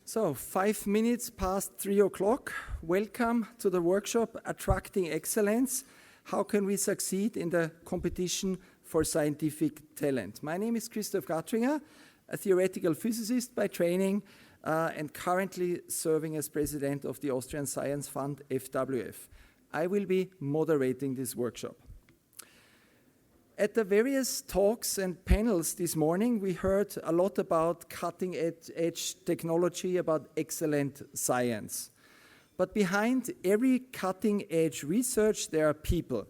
So, 5 minutes past 3 o'clock. Welcome to the workshop, Attracting Excellence. How can we succeed in the competition for scientific talent? My name is Christof Gattringer, a theoretical physicist by training and currently serving as president of the Austrian Science Fund, FWF. I will be moderating this workshop. At the various talks and panels this morning, we heard a lot about cutting-edge technology, about excellent science. But behind every cutting-edge research, there are people.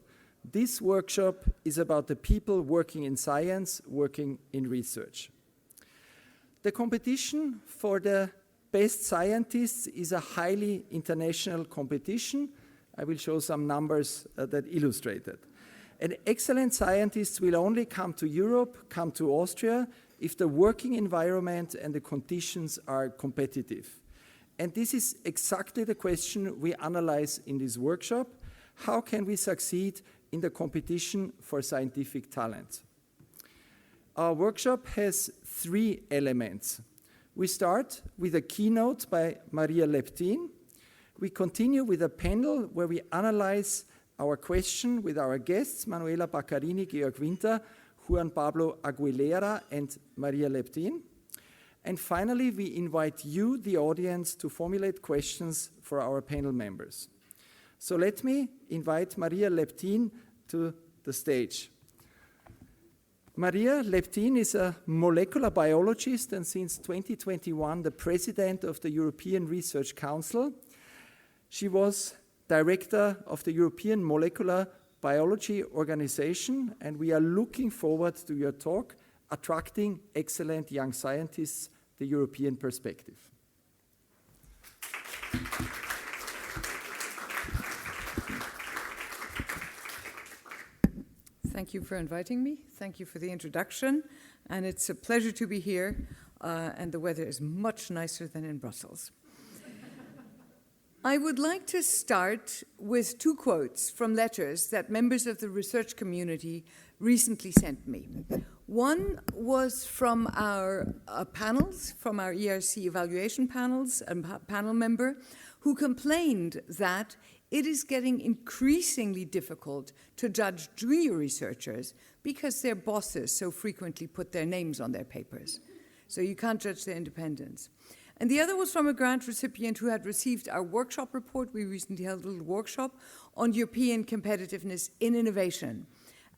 This workshop is about the people working in science, working in research. The competition for the best scientists is a highly international competition. I will show some numbers that illustrate it. And excellent scientists will only come to Europe, come to Austria, if the working environment and the conditions are competitive. And this is exactly the question we analyze in this workshop. How can we succeed in the competition for scientific talent? Our workshop has 3 elements. We start with a keynote by Maria Leptin. We continue with a panel where we analyze our question with our guests, Manuela Baccarini, Georg Winter, Juan Pablo Aguilera, and Maria Leptin. And finally, we invite you, the audience, to formulate questions for our panel members. So let me invite Maria Leptin to the stage. Maria Leptin is a molecular biologist and since 2021 the president of the European Research Council. She was director of the European Molecular Biology Organization, and we are looking forward to your talk, Attracting Excellent Young Scientists, the European Perspective. Thank you for inviting me. Thank you for the introduction. And it's a pleasure to be here. And the weather is much nicer than in Brussels. I would like to start with 2 quotes from letters that members of the research community recently sent me. One was from our panels, from our ERC evaluation panels, a panel member who complained that it is getting increasingly difficult to judge junior researchers because their bosses so frequently put their names on their papers. So you can't judge their independence. And the other was from a grant recipient who had received our workshop report. We recently held a little workshop on European competitiveness in innovation.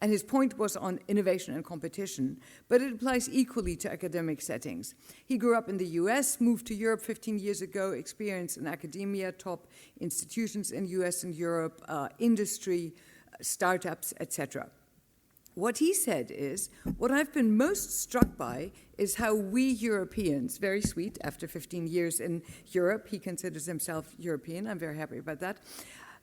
And his point was on innovation and competition, but it applies equally to academic settings. He grew up in the US, moved to Europe 15 years ago, experienced in academia, top institutions in US and Europe, industry, startups, etc. What he said is, what I've been most struck by is how we Europeans, very sweet, after 15 years in Europe, he considers himself European, I'm very happy about that.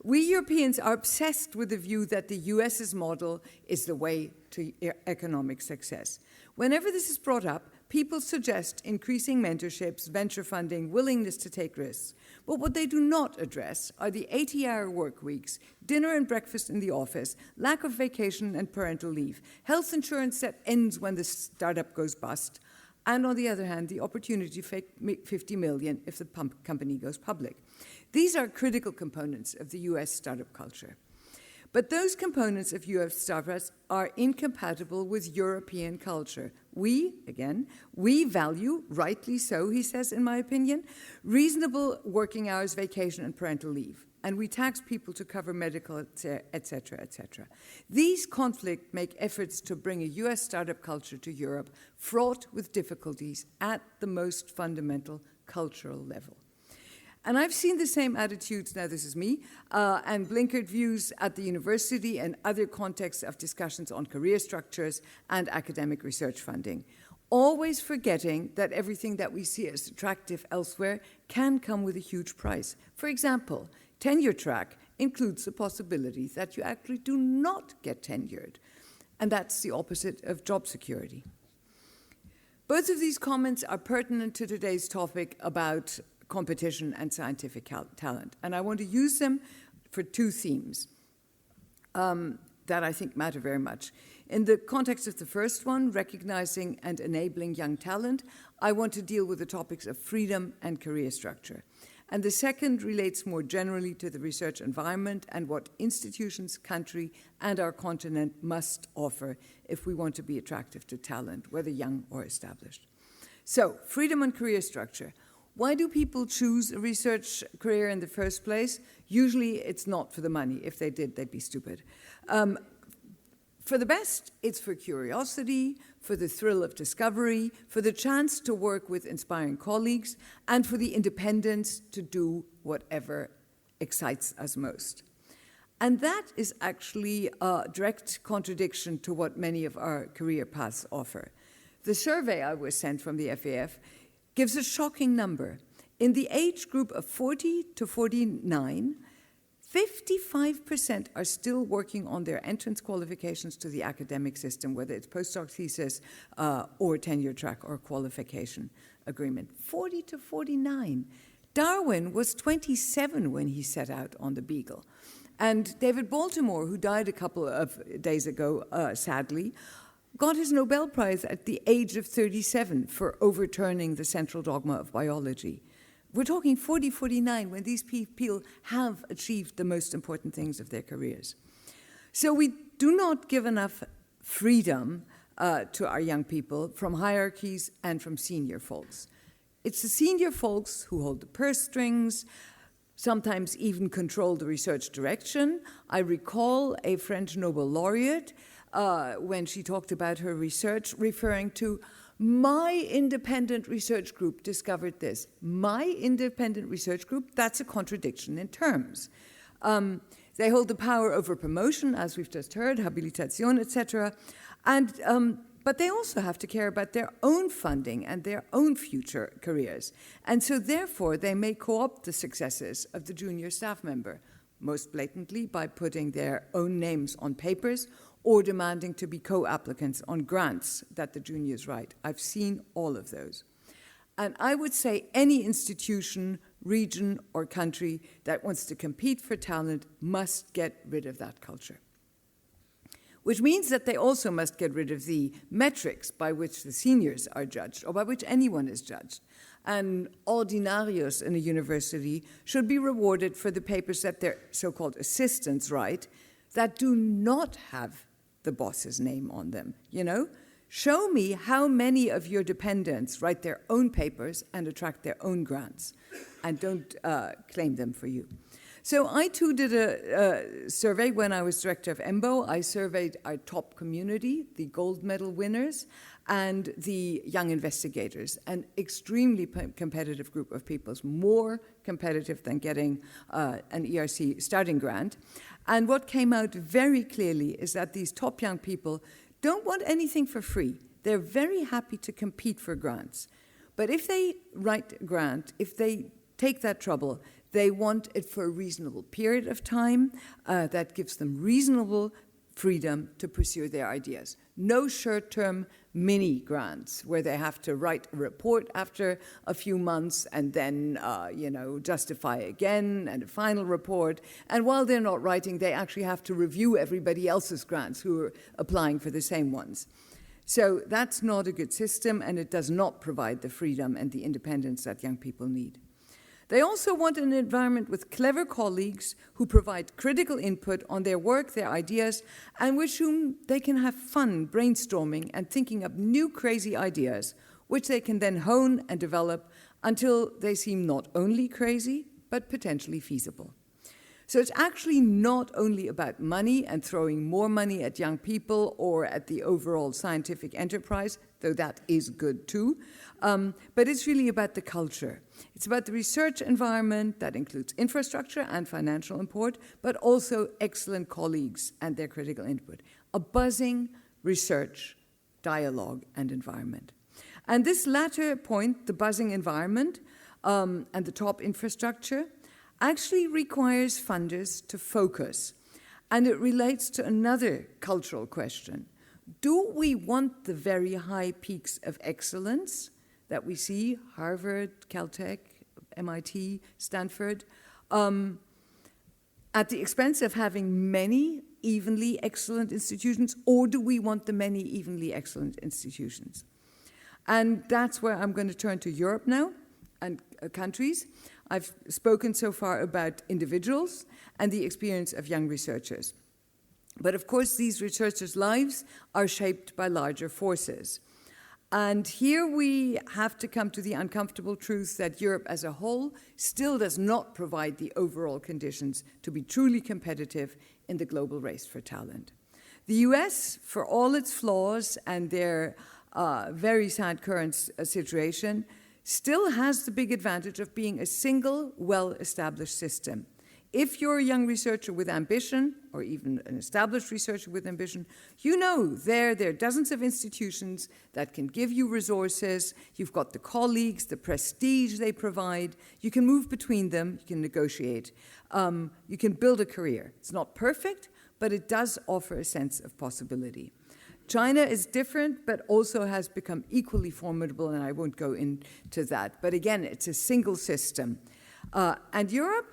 We Europeans are obsessed with the view that the US's model is the way to economic success. Whenever this is brought up, people suggest increasing mentorships, venture funding, willingness to take risks. But what they do not address are the 80-hour work weeks, dinner and breakfast in the office, lack of vacation and parental leave, health insurance that ends when the startup goes bust, and on the other hand, the opportunity to make 50 million if the company goes public. These are critical components of the US startup culture. But those components of US startups are incompatible with European culture. We value, rightly so, he says, in my opinion, reasonable working hours, vacation, and parental leave. And we tax people to cover medical, etc., etc. These conflicts make efforts to bring a US startup culture to Europe fraught with difficulties at the most fundamental cultural level. And I've seen the same attitudes, now this is me, and blinkered views at the university and other contexts of discussions on career structures and academic research funding, always forgetting that everything that we see as attractive elsewhere can come with a huge price. For example, tenure track includes the possibility that you actually do not get tenured, and that's the opposite of job security. Both of these comments are pertinent to today's topic about competition and scientific talent. And I want to use them for 2 themes that I think matter very much. In the context of the first one, recognizing and enabling young talent, I want to deal with the topics of freedom and career structure. And the second relates more generally to the research environment and what institutions, country, and our continent must offer if we want to be attractive to talent, whether young or established. So, freedom and career structure. Why do people choose a research career in the first place? Usually it's not for the money. If they did, they'd be stupid. For the best, it's for curiosity, for the thrill of discovery, for the chance to work with inspiring colleagues, and for the independence to do whatever excites us most. And that is actually a direct contradiction to what many of our career paths offer. The survey I was sent from the FWF gives a shocking number. In the age group of 40 to 49, 55% are still working on their entrance qualifications to the academic system, whether it's postdoc thesis or tenure track or qualification agreement. 40 to 49. Darwin was 27 when he set out on the Beagle. And David Baltimore, who died a couple of days ago, sadly, got his Nobel Prize at the age of 37 for overturning the central dogma of biology. We're talking 40, 49, when these people have achieved the most important things of their careers. So we do not give enough freedom to our young people from hierarchies and from senior folks. It's the senior folks who hold the purse strings, sometimes even control the research direction. I recall a French Nobel laureate when she talked about her research, referring to my independent research group discovered this. My independent research group, that's a contradiction in terms. They hold the power over promotion, as we've just heard, habilitation, etc. But they also have to care about their own funding and their own future careers. And so therefore, they may co-opt the successes of the junior staff member, most blatantly by putting their own names on papers or demanding to be co-applicants on grants that the juniors write. I've seen all of those. And I would say any institution, region, or country that wants to compete for talent must get rid of that culture. Which means that they also must get rid of the metrics by which the seniors are judged, or by which anyone is judged. And ordinarios in a university should be rewarded for the papers that their so-called assistants write that do not have the boss's name on them, you know? Show me how many of your dependents write their own papers and attract their own grants and don't claim them for you. So I too did a survey when I was director of EMBO. I surveyed our top community, the gold medal winners, and the young investigators, an extremely competitive group of people, more competitive than getting an ERC starting grant. And what came out very clearly is that these top young people don't want anything for free. They're very happy to compete for grants. But if they write a grant, if they take that trouble, they want it for a reasonable period of time that gives them reasonable freedom to pursue their ideas. No short-term mini grants where they have to write a report after a few months and then, justify again and a final report. And while they're not writing, they actually have to review everybody else's grants who are applying for the same ones. So that's not a good system, and it does not provide the freedom and the independence that young people need. They also want an environment with clever colleagues who provide critical input on their work, their ideas, and with whom they can have fun brainstorming and thinking up new crazy ideas, which they can then hone and develop until they seem not only crazy, but potentially feasible. So it's actually not only about money and throwing more money at young people or at the overall scientific enterprise, though that is good too, but it's really about the culture. It's about the research environment that includes infrastructure and financial support, but also excellent colleagues and their critical input. A buzzing research, dialogue, and environment. And this latter point, the buzzing environment and the top infrastructure, actually requires funders to focus. And it relates to another cultural question. Do we want the very high peaks of excellence that we see, Harvard, Caltech, MIT, Stanford, and at the expense of having many evenly excellent institutions, or do we want the many evenly excellent institutions? And that's where I'm going to turn to Europe now and countries. I've spoken so far about individuals and the experience of young researchers. But of course, these researchers' lives are shaped by larger forces. And here we have to come to the uncomfortable truth that Europe as a whole still does not provide the overall conditions to be truly competitive in the global race for talent. The US, for all its flaws and their very sad current situation, still has the big advantage of being a single, well-established system. If you're a young researcher with ambition, or even an established researcher with ambition, you know there are dozens of institutions that can give you resources. You've got the colleagues, the prestige they provide. You can move between them. You can negotiate. You can build a career. It's not perfect, but it does offer a sense of possibility. China is different, but also has become equally formidable, and I won't go into that. But again, it's a single system. And Europe?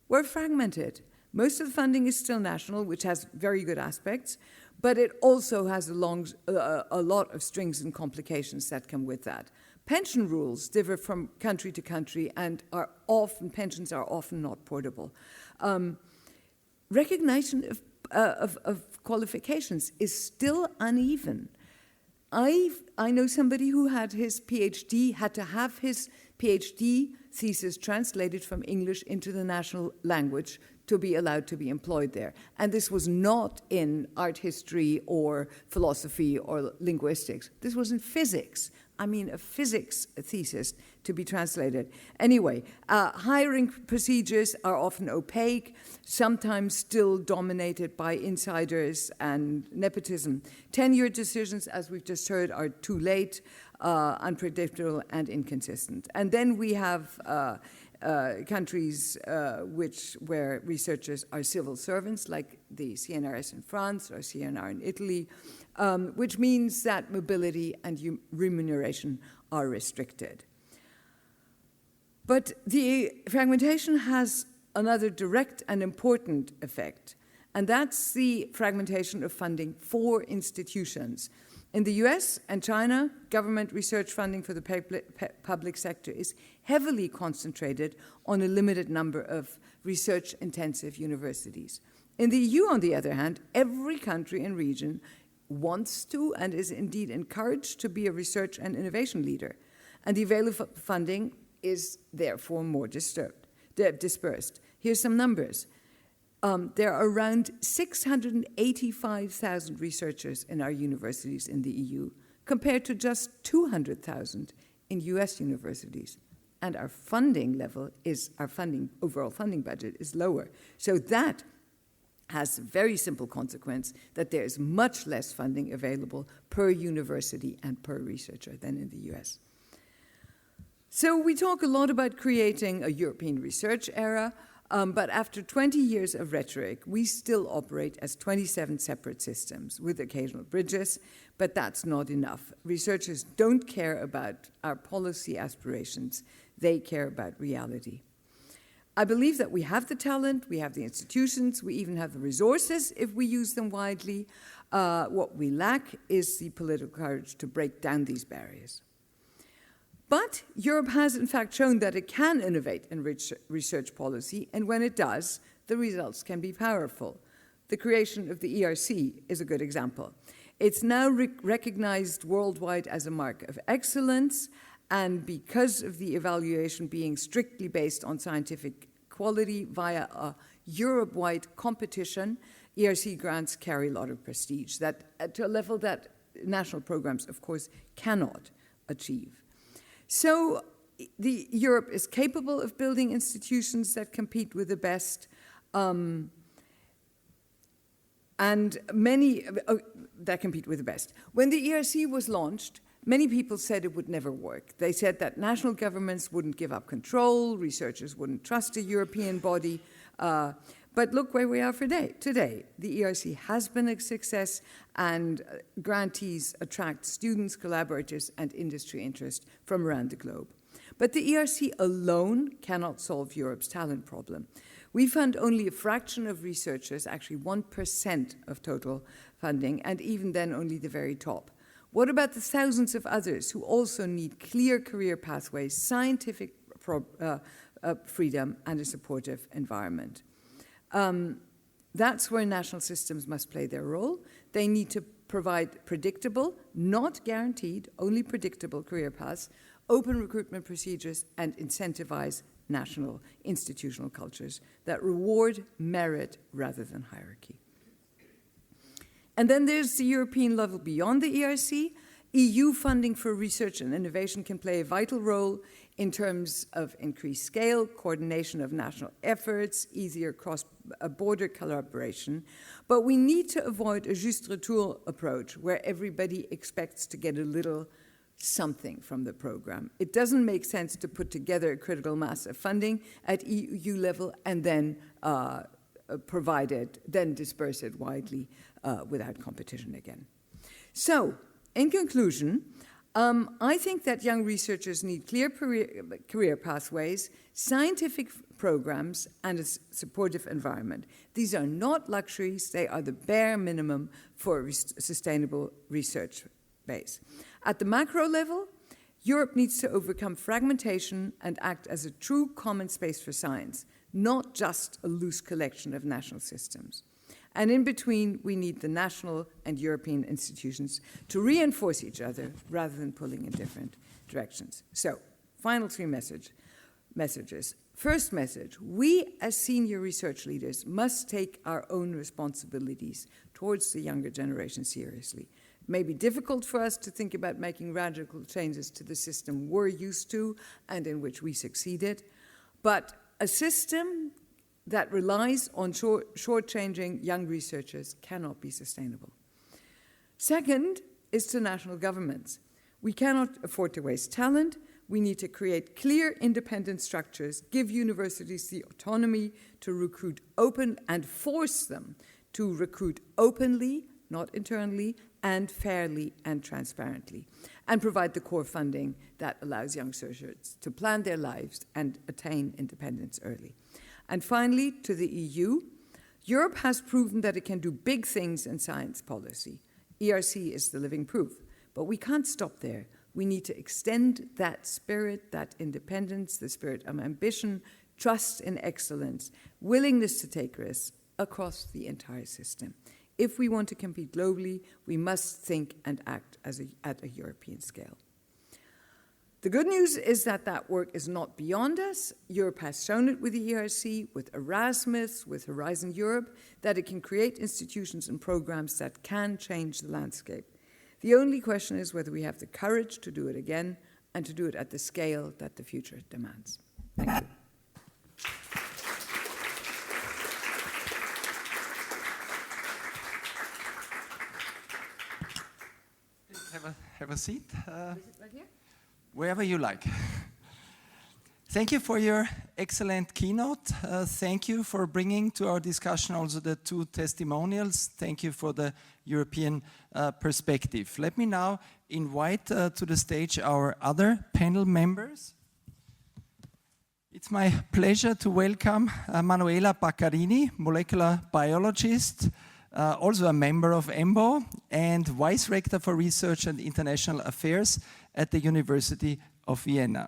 We're fragmented. Most of the funding is still national, which has very good aspects, but it also has a lot of strings and complications that come with that. Pension rules differ from country to country and pensions are often not portable. Recognition of qualifications is still uneven. I know somebody who had to have his PhD thesis translated from English into the national language to be allowed to be employed there. And this was not in art history or philosophy or linguistics. This was in physics. I mean, a physics thesis to be translated. Anyway, hiring procedures are often opaque, sometimes still dominated by insiders and nepotism. Tenure decisions, as we've just heard, are too late, unpredictable, and inconsistent. And then we have countries where researchers are civil servants, like the CNRS in France or CNR in Italy, which means that mobility and remuneration are restricted. But the fragmentation has another direct and important effect, and that's the fragmentation of funding for institutions. In the US and China, government research funding for the public sector is heavily concentrated on a limited number of research-intensive universities. In the EU, on the other hand, every country and region wants to and is indeed encouraged to be a research and innovation leader, and the available funding is therefore more dispersed. Here's some numbers. There are around 685,000 researchers in our universities in the EU, compared to just 200,000 in US universities. And our funding level overall funding budget is lower. So that has a very simple consequence that there is much less funding available per university and per researcher than in the US. So we talk a lot about creating a European research era, but after 20 years of rhetoric, we still operate as 27 separate systems with occasional bridges, but that's not enough. Researchers don't care about our policy aspirations, they care about reality. I believe that we have the talent, we have the institutions, we even have the resources if we use them widely. What we lack is the political courage to break down these barriers. But Europe has in fact shown that it can innovate in research policy, and when it does, the results can be powerful. The creation of the ERC is a good example. It's now recognized worldwide as a mark of excellence, and because of the evaluation being strictly based on scientific quality via a Europe-wide competition, ERC grants carry a lot of prestige, to a level that national programs, of course, cannot achieve. So Europe is capable of building institutions that compete with the best, and many that compete with the best. When the ERC was launched, many people said it would never work. They said that national governments wouldn't give up control, researchers wouldn't trust a European body. But look where we are today. The ERC has been a success, and grantees attract students, collaborators, and industry interest from around the globe. But the ERC alone cannot solve Europe's talent problem. We fund only a fraction of researchers, actually 1% of total funding, and even then only the very top. What about the thousands of others who also need clear career pathways, scientific freedom, and a supportive environment? That's where national systems must play their role. They need to provide predictable, not guaranteed, only predictable career paths, open recruitment procedures, and incentivize national institutional cultures that reward merit rather than hierarchy. And then there's the European level beyond the ERC. EU funding for research and innovation can play a vital role in terms of increased scale, coordination of national efforts, easier cross-border collaboration. But we need to avoid a juste retour approach where everybody expects to get a little something from the program. It doesn't make sense to put together a critical mass of funding at EU level and then provide it, then disperse it widely without competition again. So, in conclusion, I think that young researchers need clear career pathways, scientific programs, and a supportive environment. These are not luxuries, they are the bare minimum for a sustainable research base. At the macro level, Europe needs to overcome fragmentation and act as a true common space for science, not just a loose collection of national systems. And in between, we need the national and European institutions to reinforce each other rather than pulling in different directions. So, final three messages. First message, we as senior research leaders must take our own responsibilities towards the younger generation seriously. It may be difficult for us to think about making radical changes to the system we're used to and in which we succeeded, but a system that relies on shortchanging young researchers cannot be sustainable. Second is to national governments. We cannot afford to waste talent. We need to create clear independent structures, give universities the autonomy to recruit open and force them to recruit openly, not internally, and fairly and transparently, and provide the core funding that allows young researchers to plan their lives and attain independence early. And finally, to the EU, Europe has proven that it can do big things in science policy. ERC is the living proof, but we can't stop there. We need to extend that spirit, that independence, the spirit of ambition, trust in excellence, willingness to take risks across the entire system. If we want to compete globally, we must think and act at a European scale. The good news is that that work is not beyond us. Europe has shown it with the ERC, with Erasmus, with Horizon Europe, that it can create institutions and programs that can change the landscape. The only question is whether we have the courage to do it again and to do it at the scale that the future demands. Thank you. Have a seat. Is it right here? Wherever you like. Thank you for your excellent keynote. Thank you for bringing to our discussion also the two testimonials. Thank you for the European perspective. Let me now invite to the stage our other panel members. It's my pleasure to welcome Manuela Baccarini, molecular biologist, also a member of EMBO and Vice Rector for Research and International Affairs at the University of Vienna.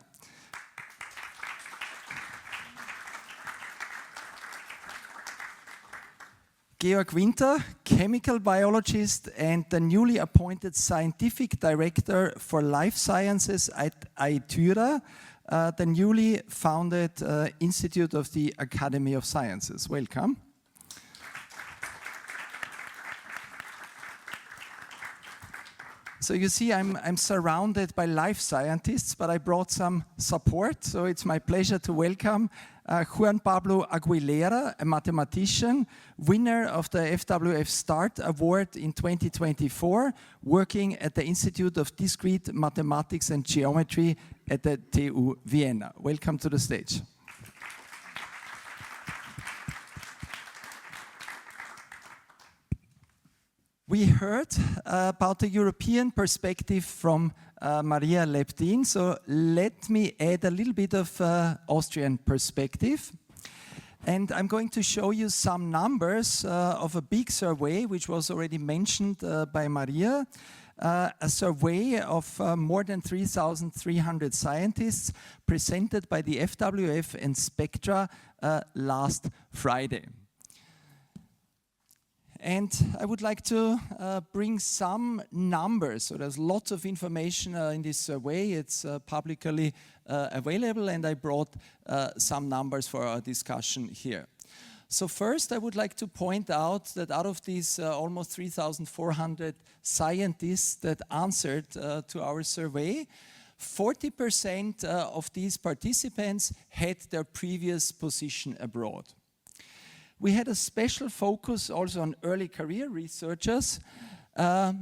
Georg Winter, chemical biologist and the newly appointed Scientific Director for Life Sciences at ITURA, the newly founded Institute of the Academy of Sciences. Welcome. So you see, I'm surrounded by life scientists, but I brought some support. So it's my pleasure to welcome Juan Pablo Aguilera, a mathematician, winner of the FWF START Award in 2024, working at the Institute of Discrete Mathematics and Geometry at the TU Vienna. Welcome to the stage. We heard about the European perspective from Maria Leptin, so let me add a little bit of Austrian perspective. And I'm going to show you some numbers of a big survey, which was already mentioned by Maria. A survey of more than 3,300 scientists presented by the FWF and Spectra last Friday. And I would like to bring some numbers. So there's lots of information in this survey. It's publicly available, and I brought some numbers for our discussion here. So first, I would like to point out that out of these almost 3,400 scientists that answered to our survey, 40% of these participants had their previous position abroad. We had a special focus also on early career researchers.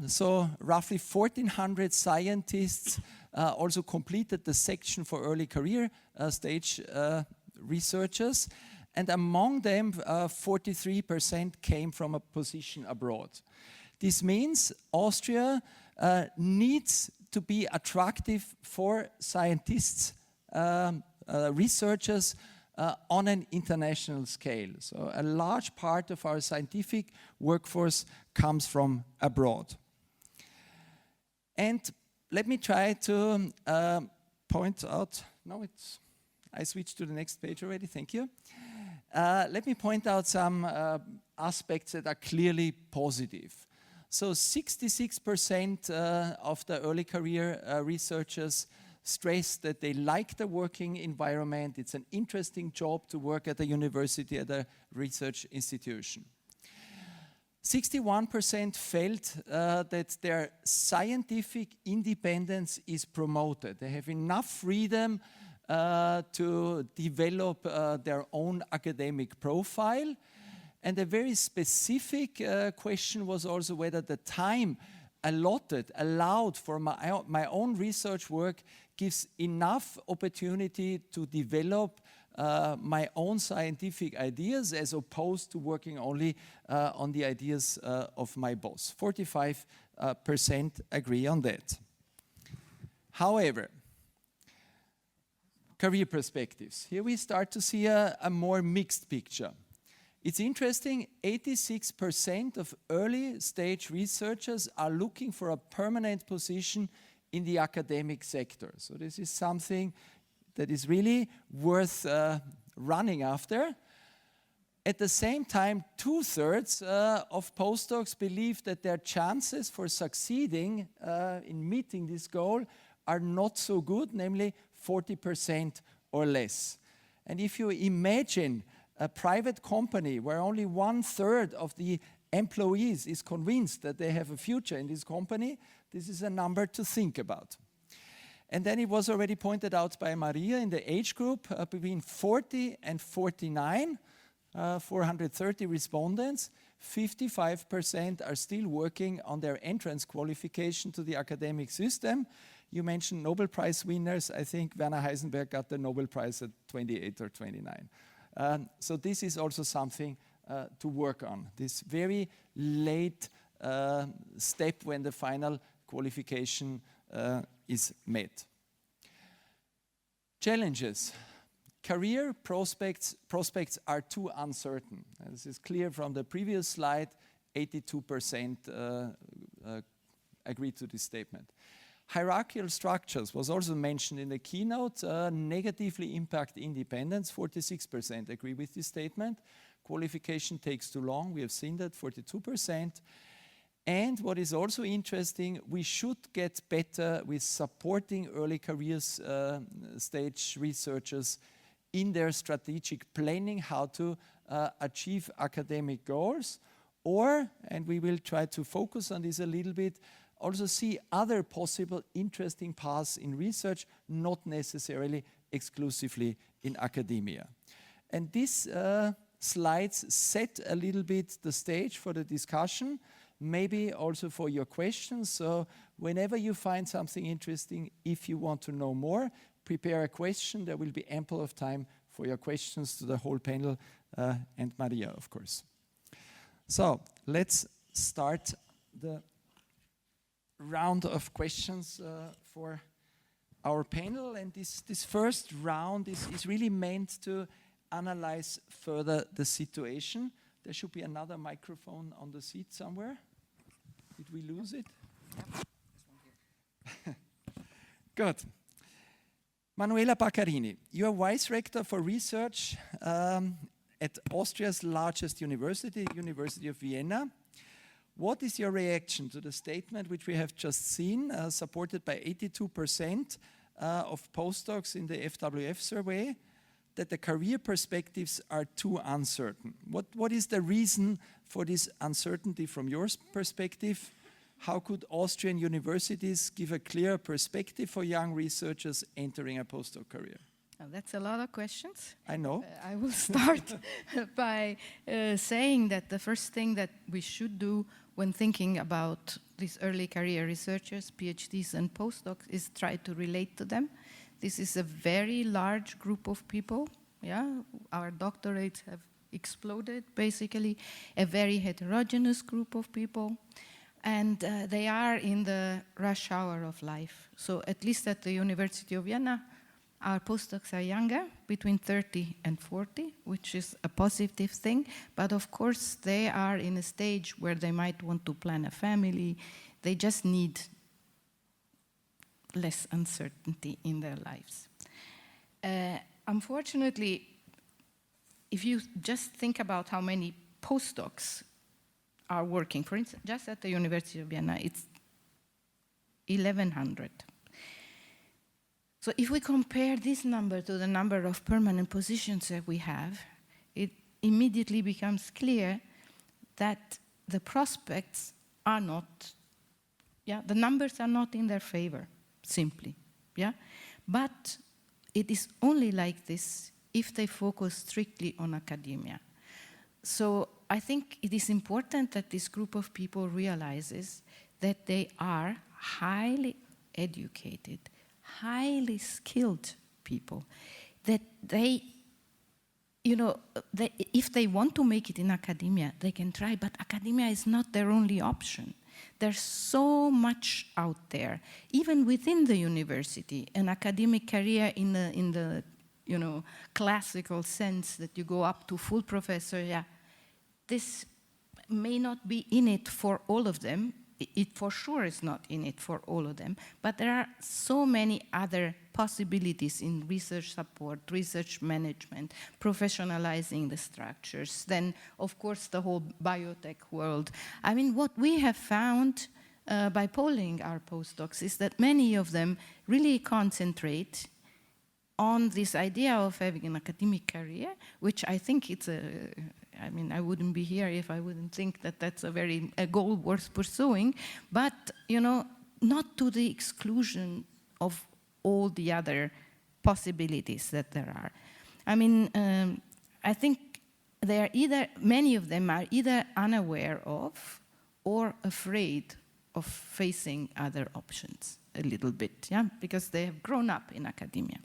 So roughly 1,400 scientists also completed the section for early career stage researchers. And among them, 43% came from a position abroad. This means Austria needs to be attractive for scientists, researchers, on an international scale. So a large part of our scientific workforce comes from abroad. And let me try to point out, I switched to the next page already, thank you. Let me point out some aspects that are clearly positive. So 66% of the early career researchers stress that they like the working environment. It's an interesting job to work at a university, at a research institution. 61% felt that their scientific independence is promoted. They have enough freedom to develop their own academic profile. And a very specific question was also whether the time allowed for my own research work gives enough opportunity to develop my own scientific ideas as opposed to working only on the ideas of my boss. 45% agree on that. However, career perspectives. Here we start to see a more mixed picture. It's interesting, 86% of early stage researchers are looking for a permanent position in the academic sector. So this is something that is really worth running after. At the same time, 2/3 of postdocs believe that their chances for succeeding in meeting this goal are not so good, namely 40% or less. And if you imagine a private company where only 1/3 of the employees is convinced that they have a future in this company, this is a number to think about. And then it was already pointed out by Maria in the age group between 40 and 49, 430 respondents, 55% are still working on their entrance qualification to the academic system. You mentioned Nobel Prize winners. I think Werner Heisenberg got the Nobel Prize at 28 or 29. So this is also something to work on, this very late step when the final qualification is met. Challenges. Career prospects are too uncertain. This is clear from the previous slide. 82% agree to this statement. Hierarchical structures was also mentioned in the keynote, negatively impact independence. 46% agree with this statement. Qualification takes too long. We have seen that, 42%. And what is also interesting, we should get better with supporting early careers stage researchers in their strategic planning, how to achieve academic goals, or, and we will try to focus on this a little bit, also see other possible interesting paths in research, not necessarily exclusively in academia. And these slides set a little bit the stage for the discussion, maybe also for your questions. So whenever you find something interesting, if you want to know more, prepare a question. There will be ample of time for your questions to the whole panel and Maria, of course. So let's start the round of questions for our panel. And this first round is really meant to analyze further the situation. There should be another microphone on the seat somewhere. Did we lose it? Good. Manuela Baccarini, you are Vice Rector for Research at Austria's largest university, University of Vienna. What is your reaction to the statement which we have just seen, supported by 82% of postdocs in the FWF survey, that the career perspectives are too uncertain? What is the reason for this uncertainty from your perspective? How could Austrian universities give a clear perspective for young researchers entering a postdoc career? Well, that's a lot of questions. I know. I will start by saying that the first thing that we should do when thinking about these early career researchers, PhDs and postdocs, is try to relate to them. This is a very large group of people. Yeah, our doctorates have exploded, basically, a very heterogeneous group of people. And they are in the rush hour of life. So at least at the University of Vienna, our postdocs are younger, between 30 and 40, which is a positive thing. But of course, they are in a stage where they might want to plan a family. They just need less uncertainty in their lives. Unfortunately, if you just think about how many postdocs are working, for instance, just at the University of Vienna, it's 1,100. So if we compare this number to the number of permanent positions that we have, it immediately becomes clear that the prospects are not, the numbers are not in their favor, simply, But it is only like this if they focus strictly on academia. So I think it is important that this group of people realizes that they are highly educated, highly skilled people, that they, if they want to make it in academia, they can try, but academia is not their only option. There's so much out there, even within the university, an academic career in the classical sense that you go up to full professor, this may not be in it for all of them. It for sure is not in it for all of them, but there are so many other possibilities in research support, research management, professionalizing the structures, then of course the whole biotech world. I mean, what we have found by polling our postdocs is that many of them really concentrate on this idea of having an academic career, which I think it's I wouldn't be here if I wouldn't think that that's a goal worth pursuing, but, not to the exclusion of all the other possibilities that there are. I think many of them are either unaware of or afraid of facing other options a little bit, because they have grown up in academia.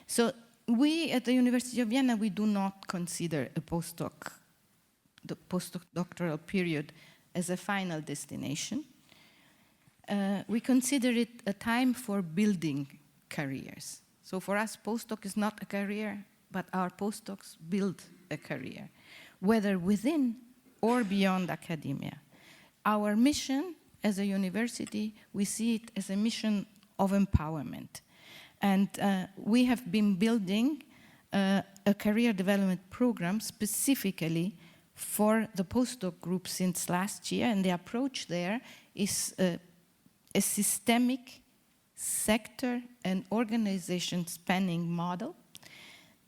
So we at the University of Vienna, we do not consider the postdoctoral period as a final destination. We consider it a time for building careers. So for us, postdoc is not a career, but our postdocs build a career, whether within or beyond academia. Our mission as a university, we see it as a mission of empowerment. And we have been building a career development program specifically for the postdoc group since last year, and the approach there is a systemic sector and organization spanning model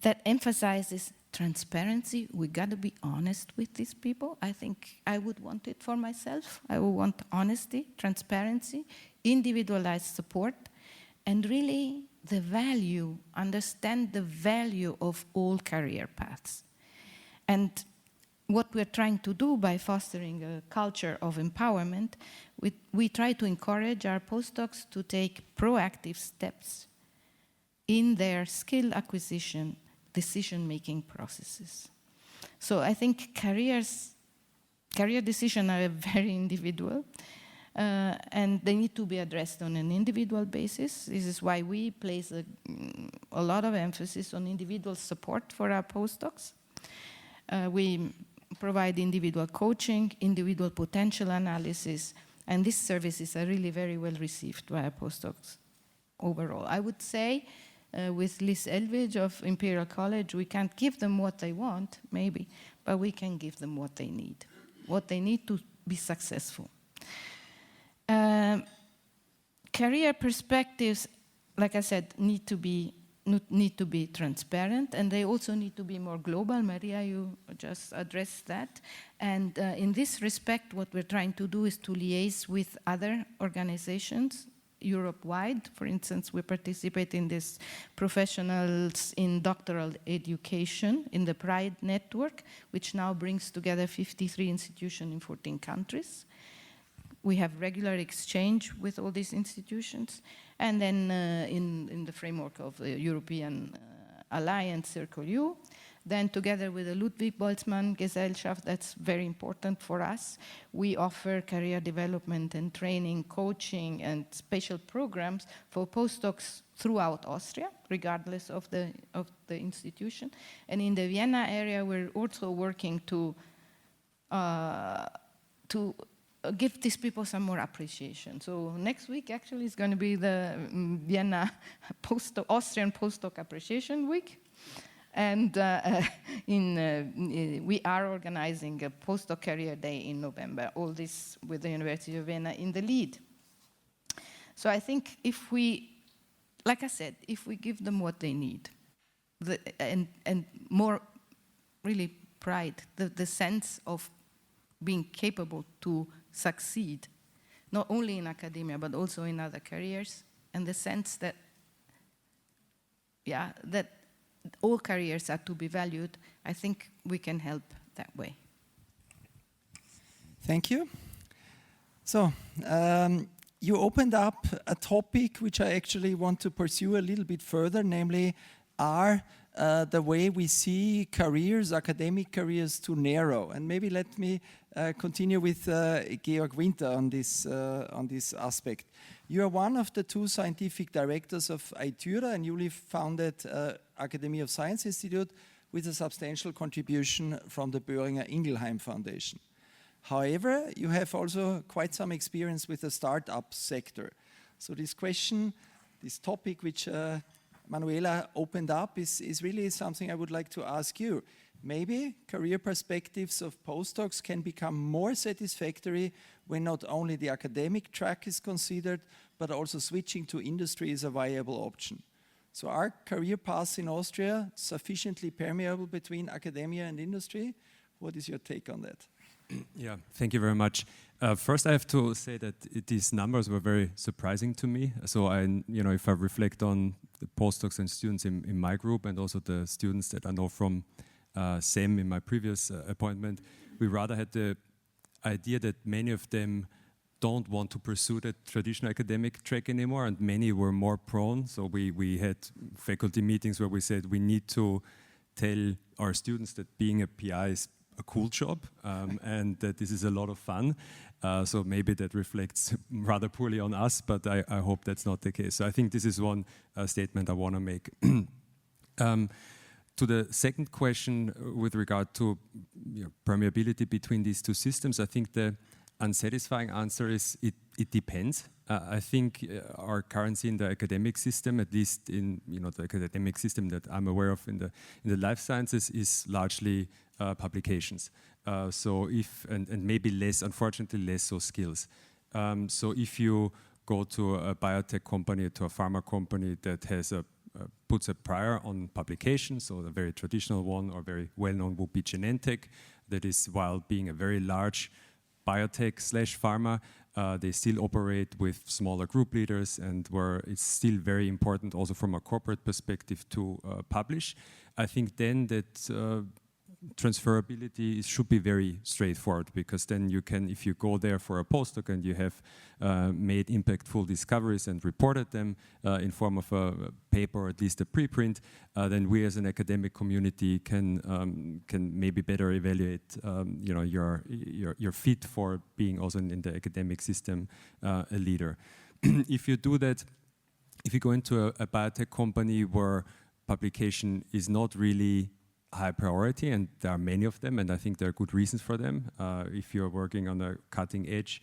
that emphasizes transparency. We got to be honest with these people. I think I would want it for myself. I would want honesty, transparency, individualized support, and really understand the value of all career paths. And what we're trying to do by fostering a culture of empowerment, we try to encourage our postdocs to take proactive steps in their skill acquisition, decision-making processes. So I think career decisions are very individual. and they need to be addressed on an individual basis. This is why we place a lot of emphasis on individual support for our postdocs. We provide individual coaching, individual potential analysis, and these services are really very well received by our postdocs overall. I would say with Liz Eldridge of Imperial College, we can't give them what they want, maybe, but we can give them what they need to be successful. Career perspectives, like I said, need to be transparent, and they also need to be more global. Maria, you just addressed that. And in this respect, what we're trying to do is to liaise with other organizations Europe-wide. For instance, we participate in this professionals in doctoral education in the PRIDE network, which now brings together 53 institutions in 14 countries. We have regular exchange with all these institutions. And then in the framework of the European Alliance, Circle U, then together with the Ludwig Boltzmann Gesellschaft, that's very important for us, we offer career development and training, coaching, and special programs for postdocs throughout Austria, regardless of the institution. And in the Vienna area, we're also working to give these people some more appreciation. So next week actually is going to be the Vienna Austrian Postdoc Appreciation Week. And we are organizing a postdoc career day in November, all this with the University of Vienna in the lead. So I think if we, like I said, if we give them what they need, and more really pride, the sense of being capable to succeed, not only in academia, but also in other careers, and the sense that, that all careers are to be valued, I think we can help that way. Thank you. So, you opened up a topic which I actually want to pursue a little bit further, namely, are the way we see careers, academic careers, too narrow? And maybe let me continue with Georg Winter on this aspect. You are one of the two scientific directors of ITURA, a newly founded Academy of Science Institute with a substantial contribution from the Boehringer Ingelheim Foundation. However, you have also quite some experience with the startup sector. So this question, this topic which Manuela opened up is really something I would like to ask you. Maybe career perspectives of postdocs can become more satisfactory when not only the academic track is considered, but also switching to industry is a viable option. So are career paths in Austria sufficiently permeable between academia and industry? What is your take on that? Yeah, thank you very much. First, I have to say that these numbers were very surprising to me. So, if I reflect on the postdocs and students in my group, and also the students that I know from SEM in my previous appointment, we rather had the idea that many of them don't want to pursue the traditional academic track anymore, and many were more prone. So we had faculty meetings where we said we need to tell our students that being a PI is a cool job, and that this is a lot of fun. So maybe that reflects rather poorly on us, but I hope that's not the case. So I think this is one statement I want to make. To the second question with regard to permeability between these two systems, I think the unsatisfying answer is it depends. I think our currency in the academic system, at least in the academic system that I'm aware of in the life sciences, is largely publications. So if and maybe less, unfortunately, less so skills. So if you go to a biotech company, to a pharma company that has puts a prior on publication, so a very traditional one or very well-known would be Genentech, that is, while being a very large biotech/pharma, they still operate with smaller group leaders, and where it's still very important also from a corporate perspective to publish. I think then that transferability should be very straightforward, because then you can, if you go there for a postdoc and you have made impactful discoveries and reported them in form of a paper or at least a preprint, then we as an academic community can maybe better evaluate your fit for being also in the academic system a leader. If you do that, if you go into a biotech company where publication is not really high priority, and there are many of them, and I think there are good reasons for them. If you're working on a cutting edge,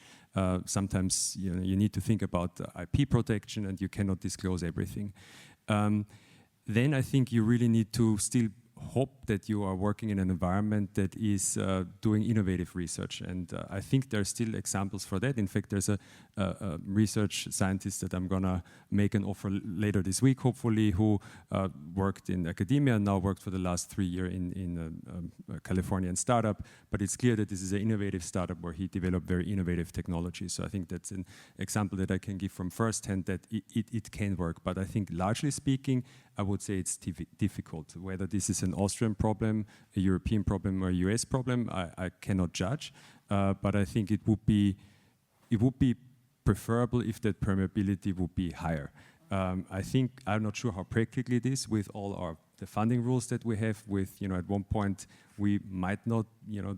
sometimes you need to think about IP protection, and you cannot disclose everything. Then I think you really need to still hope that you are working in an environment that is doing innovative research, and I think there are still examples for that. In fact, there's a research scientist that I'm gonna make an offer later this week, hopefully, who worked in academia and now worked for the last 3 years in a Californian startup, but it's clear that this is an innovative startup where he developed very innovative technology. So I think that's an example that I can give from firsthand that it can work, but I think largely speaking, I would say it's difficult. Whether this is an Austrian problem, a European problem, or a US problem, I cannot judge. But I think it would be preferable if that permeability would be higher. I think, I'm not sure how practical it is with all the funding rules that we have with, at one point we might not,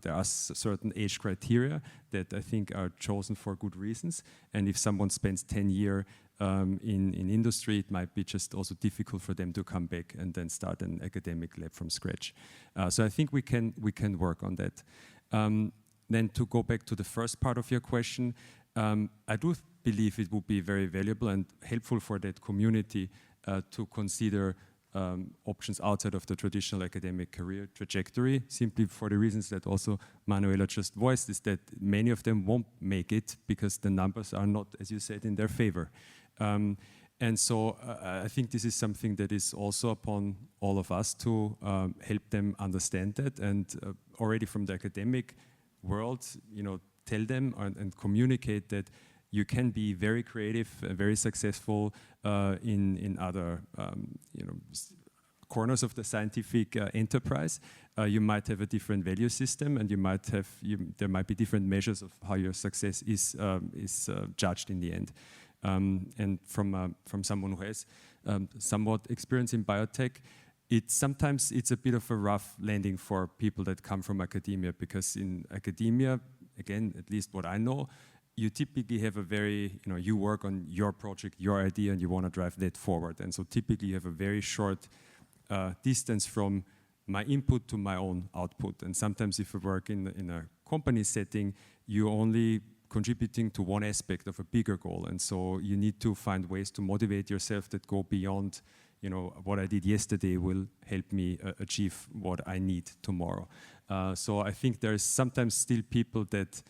there are certain age criteria that I think are chosen for good reasons. And if someone spends 10 years in industry, it might be just also difficult for them to come back and then start an academic lab from scratch. So I think we can work on that. Then to go back to the first part of your question, I do believe it would be very valuable and helpful for that community to consider options outside of the traditional academic career trajectory, simply for the reasons that also Manuela just voiced, is that many of them won't make it because the numbers are not, as you said, in their favor. And so I think this is something that is also upon all of us to help them understand that, and already from the academic world, tell them and communicate that you can be very creative, very successful in other corners of the scientific enterprise. You might have a different value system, and there might be different measures of how your success is judged in the end. And from someone who has somewhat experience in biotech, sometimes it's a bit of a rough landing for people that come from academia, because in academia, again, at least what I know, you typically have a very, you work on your project, your idea, and you want to drive that forward. And so typically you have a very short distance from my input to my own output. And sometimes if you work in a company setting, you're only contributing to one aspect of a bigger goal. And so you need to find ways to motivate yourself that go beyond, what I did yesterday will help me achieve what I need tomorrow. So I think there's sometimes still people that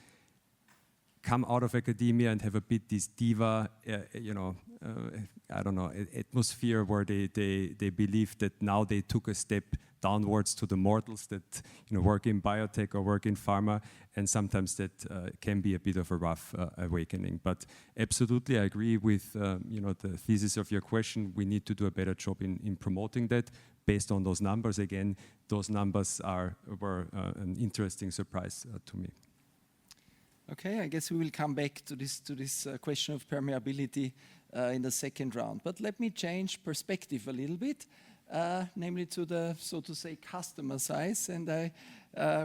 come out of academia and have a bit this diva, I don't know, atmosphere where they believe that now they took a step downwards to the mortals that work in biotech or work in pharma, and sometimes that can be a bit of a rough awakening. But absolutely, I agree with the thesis of your question. We need to do a better job in promoting that based on those numbers. Again, those numbers were an interesting surprise to me. Okay, I guess we will come back to this question of permeability in the second round. But let me change perspective a little bit, namely to the, so to say, customer size. And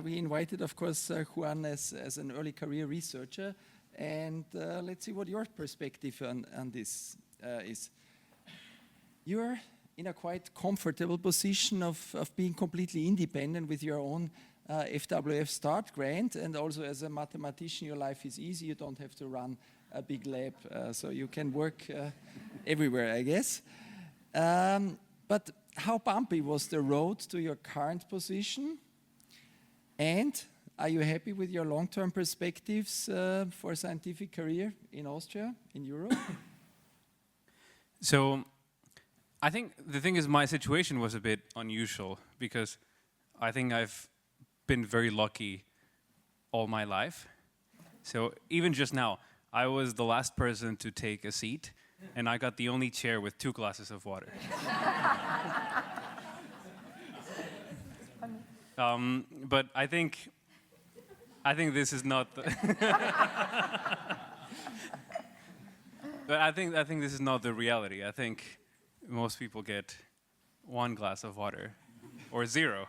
we invited, of course, Juan as an early career researcher. And let's see what your perspective on this is. You're in a quite comfortable position of being completely independent with your own FWF Start grant, and also as a mathematician your life is easy, you don't have to run a big lab, so you can work everywhere, I guess. But how bumpy was the road to your current position, and are you happy with your long-term perspectives for a scientific career in Austria, in Europe? So I think the thing is, my situation was a bit unusual, because I think I've been very lucky all my life. So even just now, I was the last person to take a seat, and I got the only chair with 2 glasses of water. But I think this is not. But I think this is not the reality. I think most people get 1 glass of water, or 0,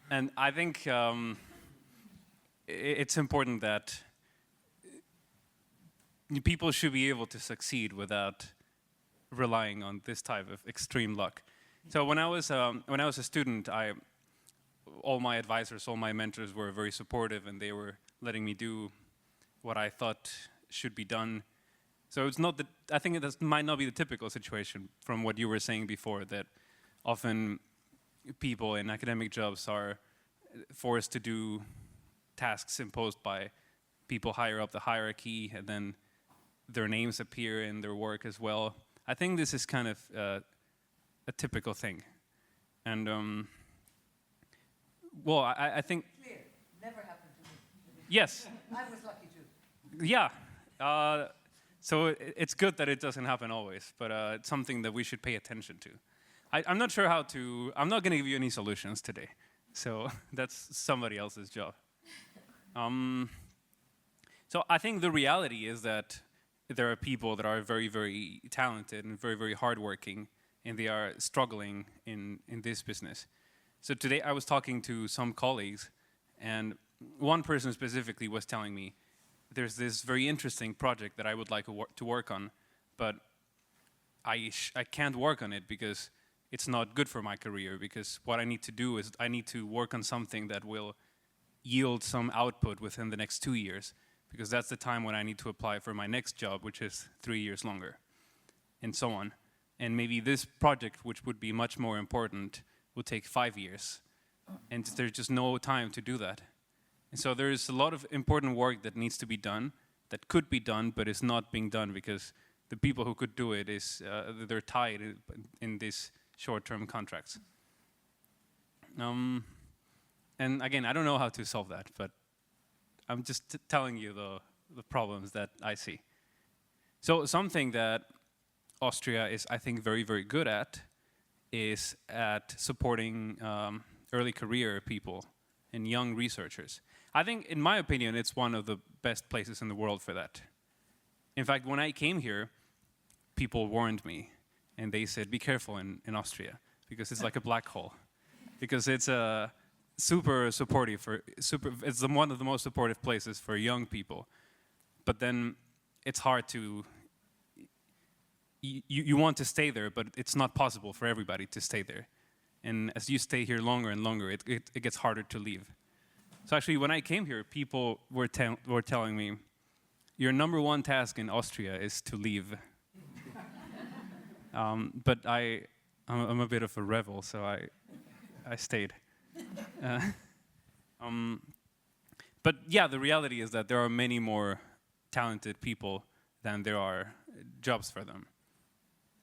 and I think it's important that people should be able to succeed without relying on this type of extreme luck. So when I was a student, all my advisors, all my mentors were very supportive, and they were letting me do what I thought should be done. So it's not that I think that might not be the typical situation from what you were saying before, that often people in academic jobs are forced to do tasks imposed by people higher up the hierarchy, and then their names appear in their work as well. I think this is kind of a typical thing. And, well, I think... Clear. Never happened to me. Yes. I was lucky too. Yeah. So it's good that it doesn't happen always, but it's something that we should pay attention to. I'm not sure how to... I'm not going to give you any solutions today. So that's somebody else's job. So I think the reality is that there are people that are very, very talented and very, very hardworking, and they are struggling in this business. So today I was talking to some colleagues, and one person specifically was telling me, there's this very interesting project that I would like to work on, but I can't work on it because it's not good for my career, because what I need to do is I need to work on something that will yield some output within the next 2 years, because that's the time when I need to apply for my next job, which is 3 years longer, and so on. And maybe this project, which would be much more important, will take 5 years, and there's just no time to do that. And so there's a lot of important work that needs to be done, that could be done, but is not being done because the people who could do it they're tied in these short-term contracts. And again, I don't know how to solve that, but I'm just telling you the problems that I see. So something that Austria is, I think, very, very good at is at supporting early career people and young researchers. I think, in my opinion, it's one of the best places in the world for that. In fact, when I came here, people warned me, and they said, be careful in Austria, because it's like a black hole. Because it's super supportive, it's one of the most supportive places for young people. But then it's hard to, you want to stay there, but it's not possible for everybody to stay there. And as you stay here longer and longer, it gets harder to leave. So actually, when I came here, people were telling me, your #1 task in Austria is to leave. But I'm a bit of a rebel, so I stayed. But yeah, the reality is that there are many more talented people than there are jobs for them.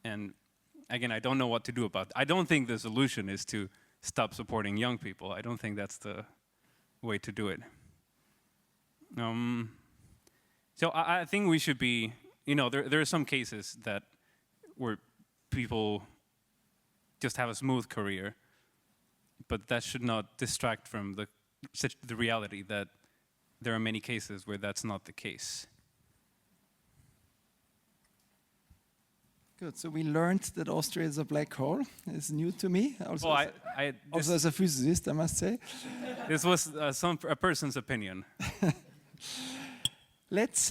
And again, I don't know what to do about it. I don't think the solution is to stop supporting young people. I don't think that's the way to do it. So I think we should be, there are some cases where people just have a smooth career, but that should not distract from the reality that there are many cases where that's not the case. Good. So we learned that Austria is a black hole. It's new to me. Also, also as a physicist, I must say. This was a person's opinion. Let's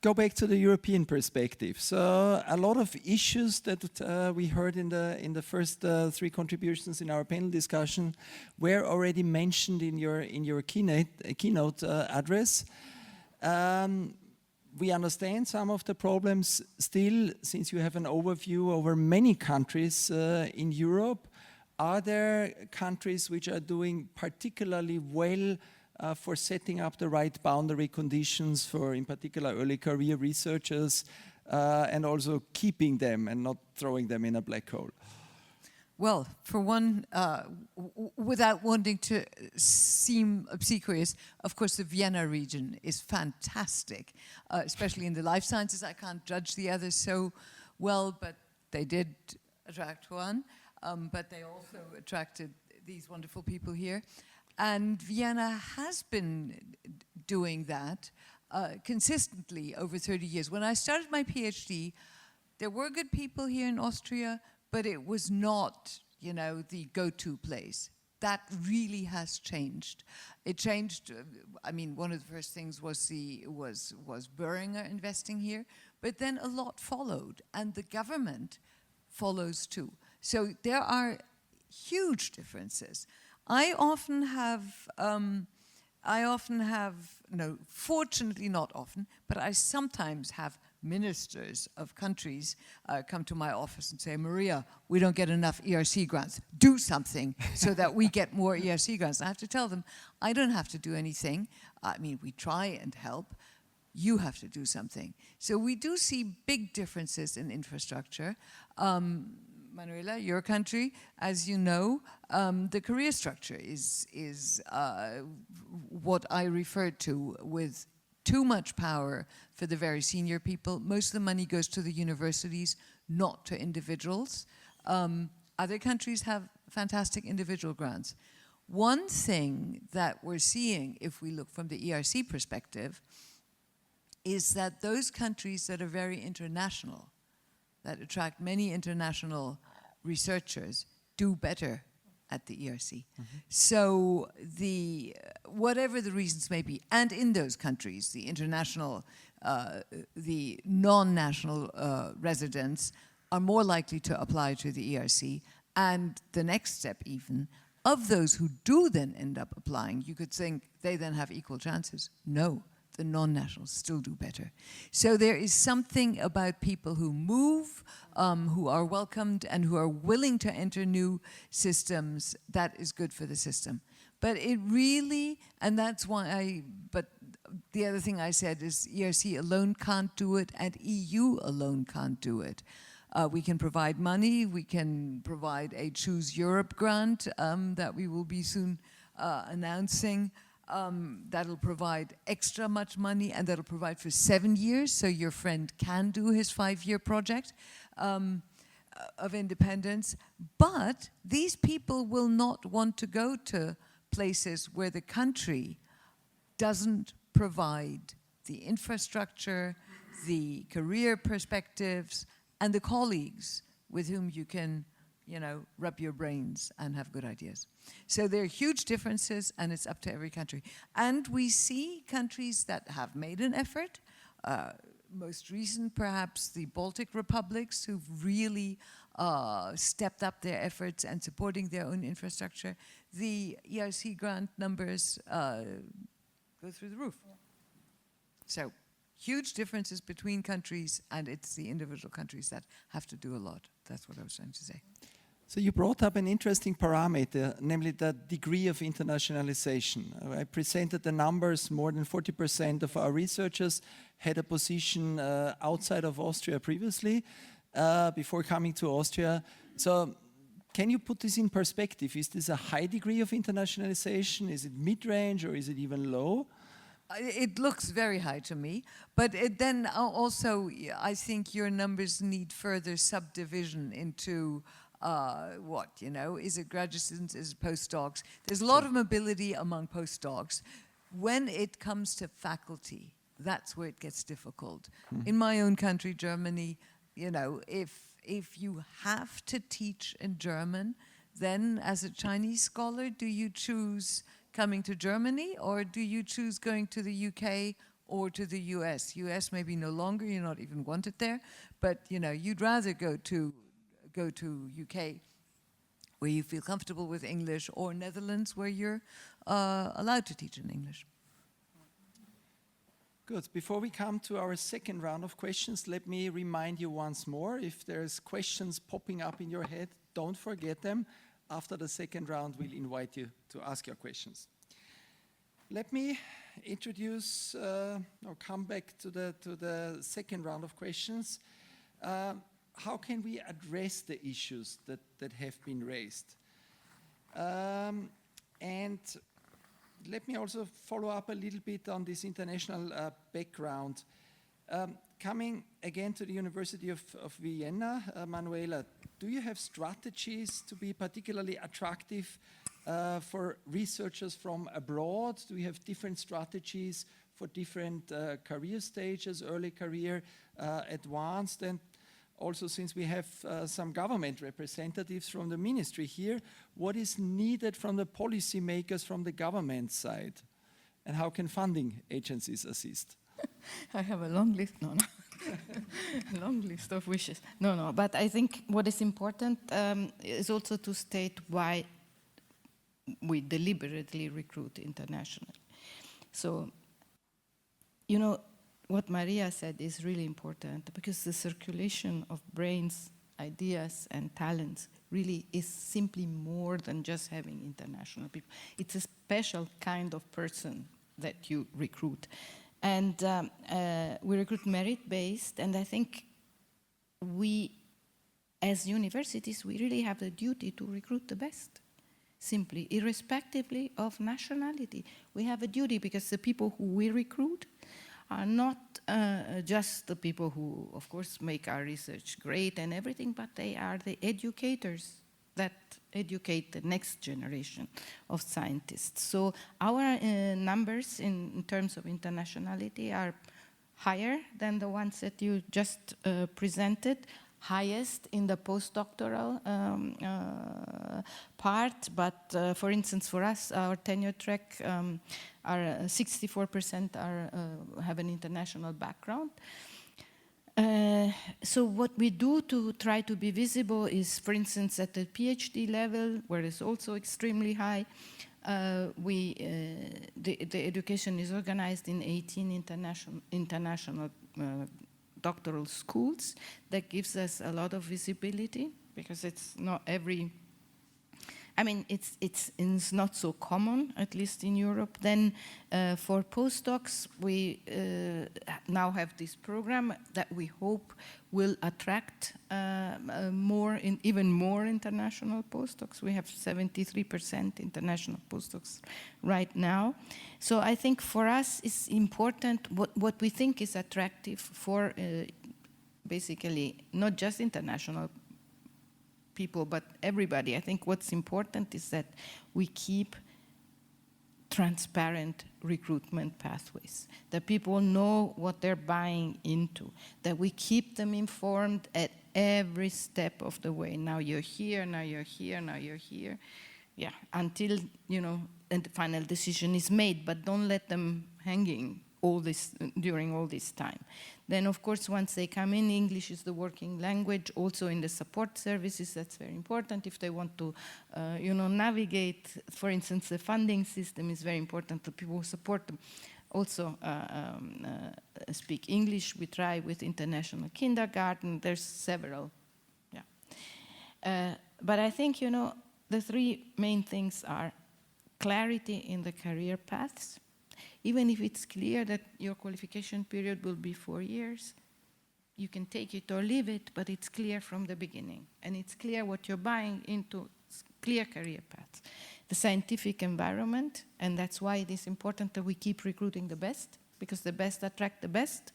go back to the European perspective. So a lot of issues that we heard in the first 3 contributions in our panel discussion were already mentioned in your keynote address. We understand some of the problems still, since you have an overview over many countries in Europe. Are there countries which are doing particularly well for setting up the right boundary conditions for, in particular, early career researchers, and also keeping them and not throwing them in a black hole? Well, for one, without wanting to seem obsequious, of course the Vienna region is fantastic, especially in the life sciences. I can't judge the others so well, but they did attract one. but they also attracted these wonderful people here. And Vienna has been doing that consistently over 30 years. When I started my PhD, there were good people here in Austria, but it was not, the go-to place. That really has changed. It changed. One of the first things was Boehringer investing here, but then a lot followed, and the government follows too. So there are huge differences. I often have, fortunately not often, but I sometimes have ministers of countries come to my office and say, Maria, we don't get enough ERC grants. Do something so that we get more ERC grants. And I have to tell them, I don't have to do anything. We try and help. You have to do something. So we do see big differences in infrastructure. Manuela, your country, as you know, the career structure is what I referred to with too much power for the very senior people. Most of the money goes to the universities, not to individuals. Other countries have fantastic individual grants. One thing that we're seeing, if we look from the ERC perspective, is that those countries that are very international, that attract many international researchers, do better at the ERC. So whatever the reasons may be, and in those countries, the international, the non-national residents are more likely to apply to the ERC. And the next step even, of those who do then end up applying, you could think they then have equal chances. No, the non-nationals still do better. So there is something about people who move, who are welcomed and who are willing to enter new systems that is good for the system. But it really, and that's why but the other thing I said is ERC alone can't do it and EU alone can't do it. We can provide money, we can provide a Choose Europe grant that we will be soon announcing. That'll provide extra much money, and that'll provide for 7 years, so your friend can do his 5-year project of independence. But these people will not want to go to places where the country doesn't provide the infrastructure, the career perspectives, and the colleagues with whom you can, rub your brains and have good ideas. So there are huge differences, and it's up to every country. And we see countries that have made an effort, most recent perhaps the Baltic republics, who've really stepped up their efforts and supporting their own infrastructure. The ERC grant numbers go through the roof. So huge differences between countries, and it's the individual countries that have to do a lot. That's what I was trying to say. So you brought up an interesting parameter, namely the degree of internationalization. I presented the numbers. More than 40% of our researchers had a position outside of Austria previously, before coming to Austria. So can you put this in perspective? Is this a high degree of internationalization? Is it mid-range, or is it even low? It looks very high to me, but then also I think your numbers need further subdivision into is it graduate students, is it postdocs? There's a lot of mobility among postdocs. When it comes to faculty, that's where it gets difficult. In my own country, Germany, if you have to teach in German, then as a Chinese scholar, do you choose coming to Germany, or do you choose going to the UK or to the US? US maybe no longer, you're not even wanted there, but you'd rather go to UK where you feel comfortable with English, or Netherlands where you're allowed to teach in English. Good. Before we come to our second round of questions, let me remind you once more, if there's questions popping up in your head, don't forget them. After the second round, we'll invite you to ask your questions. Let me introduce or come back to the second round of questions. How can we address the issues that have been raised? And let me also follow up a little bit on this international background. Coming again to the University of Vienna, Manuela, do you have strategies to be particularly attractive for researchers from abroad? Do you have different strategies for different career stages, early career, advanced? And also, since we have some government representatives from the ministry here, what is needed from the policymakers from the government side? And how can funding agencies assist? I have a long list, no. A long list of wishes. No, but I think what is important is also to state why we deliberately recruit internationally. So, you know, what Maria said is really important, because the circulation of brains, ideas, and talents really is simply more than just having international people. It's a special kind of person that you recruit. And we recruit merit-based, and I think we, as universities, we really have the duty to recruit the best, simply, irrespectively of nationality. We have a duty, because the people who we recruit are not just the people who, of course, make our research great and everything, but they are the educators that educate the next generation of scientists. So our numbers in terms of internationality are higher than the ones that you just presented, highest in the postdoctoral part, but for instance, for us, our tenure track, our 64% have an international background. So what we do to try to be visible is, for instance, at the PhD level, where it's also extremely high, the education is organized in 18 international doctoral schools. That gives us a lot of visibility, because it's not every, I mean, it's not so common, at least in Europe. Then for postdocs, we now have this program that we hope will attract even more international postdocs. We have 73% international postdocs right now. So I think for us it's important what we think is attractive for basically not just international people, but everybody. I think what's important is that we keep transparent recruitment pathways, that people know what they're buying into, that we keep them informed at every step of the way. Now you're here, now you're here, now you're here. Yeah, until, you know, and the final decision is made, but don't let them hanging during all this time. Then, of course, once they come in, English is the working language. Also in the support services, that's very important. If they want to, navigate, for instance, the funding system is very important. The people who support them also speak English. We try with international kindergarten. There's several, yeah. But I think, the three main things are clarity in the career paths. Even if it's clear that your qualification period will be 4 years, you can take it or leave it, but it's clear from the beginning. And it's clear what you're buying into, clear career paths. The scientific environment, and that's why it is important that we keep recruiting the best, because the best attract the best.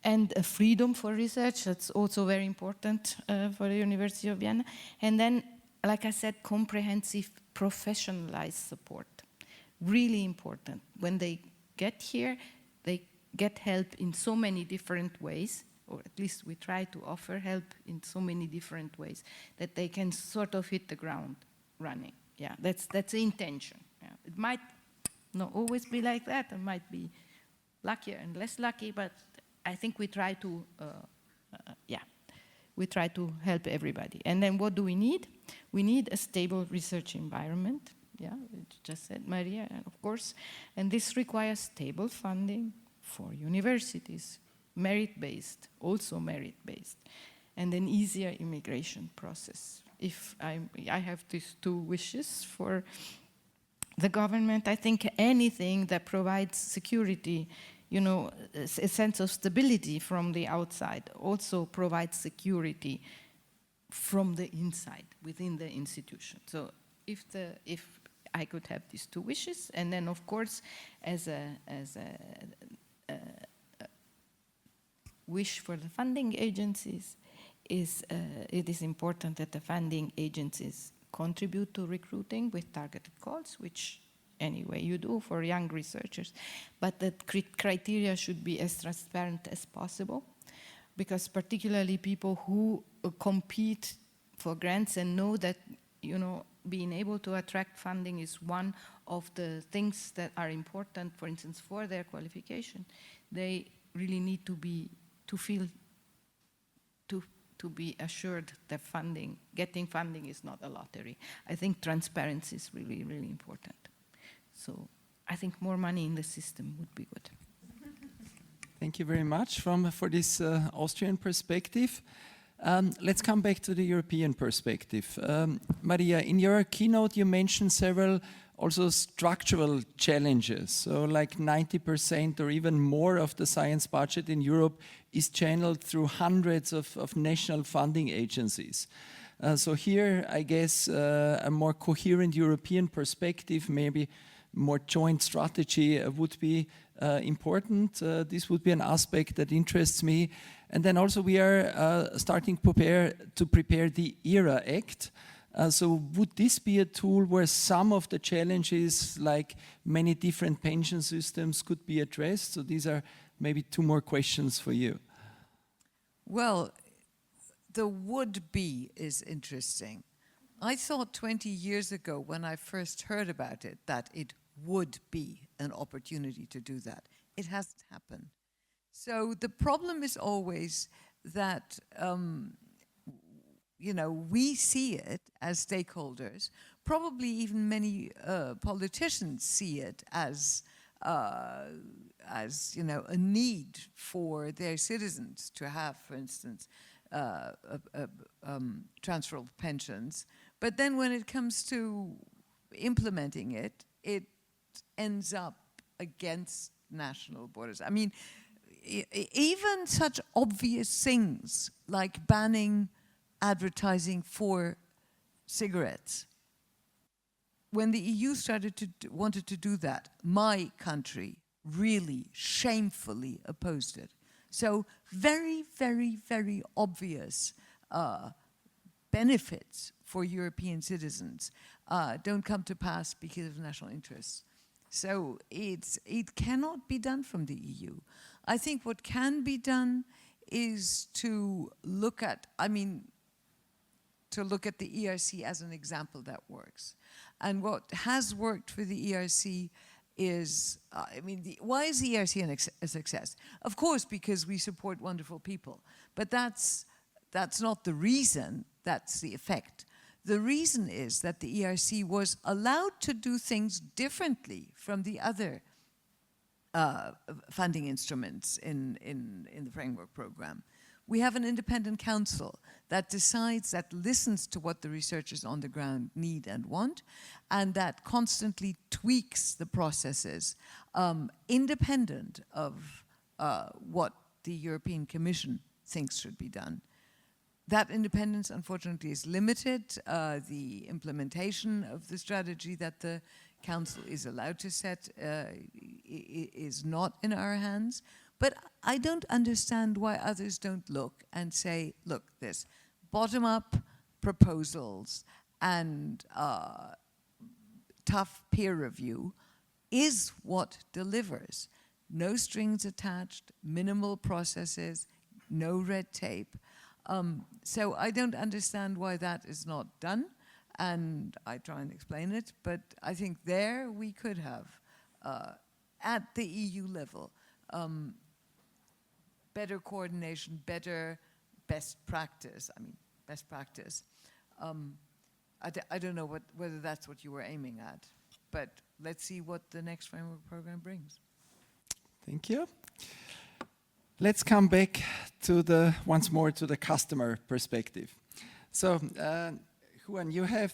And a freedom for research, that's also very important for the University of Vienna. And then, like I said, comprehensive professionalized support. Really important. When they get here, they get help in so many different ways, or at least we try to offer help in so many different ways, that they can sort of hit the ground running. Yeah, that's the intention. Yeah. It might not always be like that. It might be luckier and less lucky, but I think we try to, we try to help everybody. And then what do we need? We need a stable research environment. Yeah, you just said, Maria, of course. And this requires stable funding for universities, merit-based, also merit-based, and an easier immigration process. If I have these two wishes for the government, I think anything that provides security, a sense of stability from the outside, also provides security from the inside, within the institution. So if I could have these two wishes, and then wish for the funding agencies is it is important that the funding agencies contribute to recruiting with targeted calls, which anyway you do for young researchers, but that criteria should be as transparent as possible, because particularly people who compete for grants and know that, you know, being able to attract funding is one of the things that are important, for instance, for their qualification. They really need to be assured that getting funding is not a lottery. I think transparency is really, really important. So I think more money in the system would be good. Thank you very much for this Austrian perspective. Let's come back to the European perspective. Maria, in your keynote you mentioned several also structural challenges. So like 90% or even more of the science budget in Europe is channeled through hundreds of national funding agencies. So here, I guess, a more coherent European perspective, maybe more joint strategy would be important. This would be an aspect that interests me. And then also we are starting to prepare the ERA Act. So would this be a tool where some of the challenges, like many different pension systems, could be addressed? So these are maybe two more questions for you. Well, the would be is interesting. I thought 20 years ago when I first heard about it that it would be an opportunity to do that. It hasn't happened. So the problem is always that you know, we see it as stakeholders. Probably even many politicians see it as you know, a need for their citizens to have, for instance, transfer of pensions. But then when it comes to implementing it, it ends up against national borders. I mean, even such obvious things like banning advertising for cigarettes. When the EU wanted to do that, my country really shamefully opposed it. So very, very, very obvious benefits for European citizens don't come to pass because of national interests. So it cannot be done from the EU. I think what can be done is to look at, to look at the ERC as an example that works. And what has worked for the ERC is, why is the ERC a success? Of course, because we support wonderful people. But that's not the reason, that's the effect. The reason is that the ERC was allowed to do things differently from the other funding instruments in the framework program. We have an independent council that decides, that listens to what the researchers on the ground need and want, and that constantly tweaks the processes independent of what the European Commission thinks should be done. That independence, unfortunately, is limited. The implementation of the strategy that the Council is allowed to set is not in our hands. But I don't understand why others don't look and say, look, this bottom-up proposals and tough peer review is what delivers. No strings attached, minimal processes, no red tape. So I don't understand why that is not done, and I try and explain it, but I think there we could have, at the EU level, better coordination, better best practice. Best practice. I don't know whether that's what you were aiming at, but let's see what the next framework program brings. Thank you. Let's come back to once more to the customer perspective. So, Juan, you have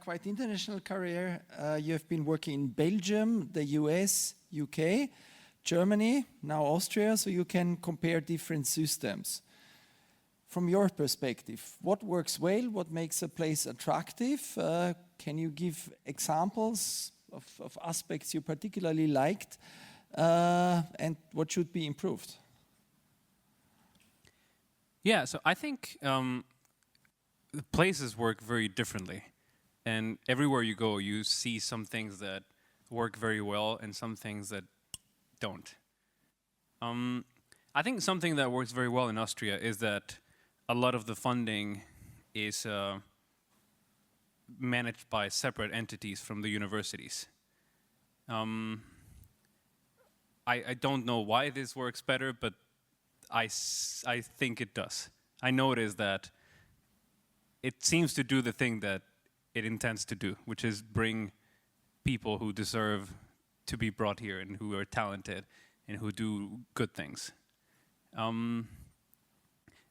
quite international career. You have been working in Belgium, the US, UK, Germany, now Austria, so you can compare different systems. From your perspective, what works well? What makes a place attractive? Can you give examples of aspects you particularly liked? And what should be improved? Yeah, so I think the places work very differently. And everywhere you go, you see some things that work very well and some things that don't. I think something that works very well in Austria is that a lot of the funding is managed by separate entities from the universities. I don't know why this works better, but I think it does. I notice that it seems to do the thing that it intends to do, which is bring people who deserve to be brought here and who are talented and who do good things. And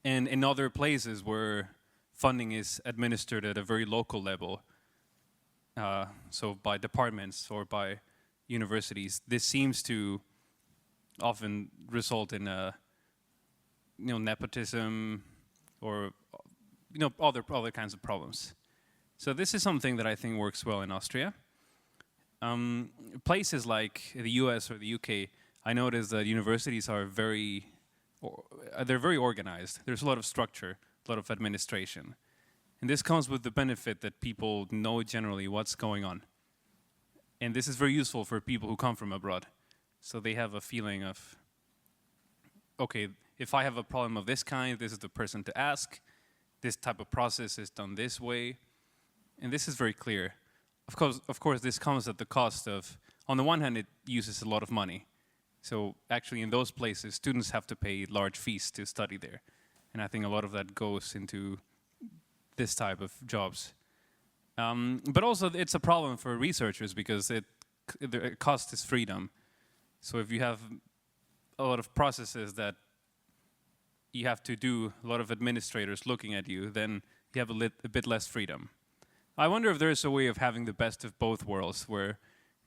in other places where funding is administered at a very local level, so by departments or by universities, this seems to often result in nepotism or other kinds of problems. So this is something that I think works well in Austria. Places like the US or the UK, I notice that universities are very organized. There's a lot of structure, a lot of administration. And this comes with the benefit that people know generally what's going on. And this is very useful for people who come from abroad. So they have a feeling of, okay, if I have a problem of this kind, this is the person to ask. This type of process is done this way. And this is very clear. Of course, this comes at the cost of, on the one hand, it uses a lot of money. So actually in those places, students have to pay large fees to study there. And I think a lot of that goes into this type of jobs. But also it's a problem for researchers because the cost is freedom. So if you have a lot of processes that you have to do, a lot of administrators looking at you, then you have a bit less freedom. I wonder if there is a way of having the best of both worlds, where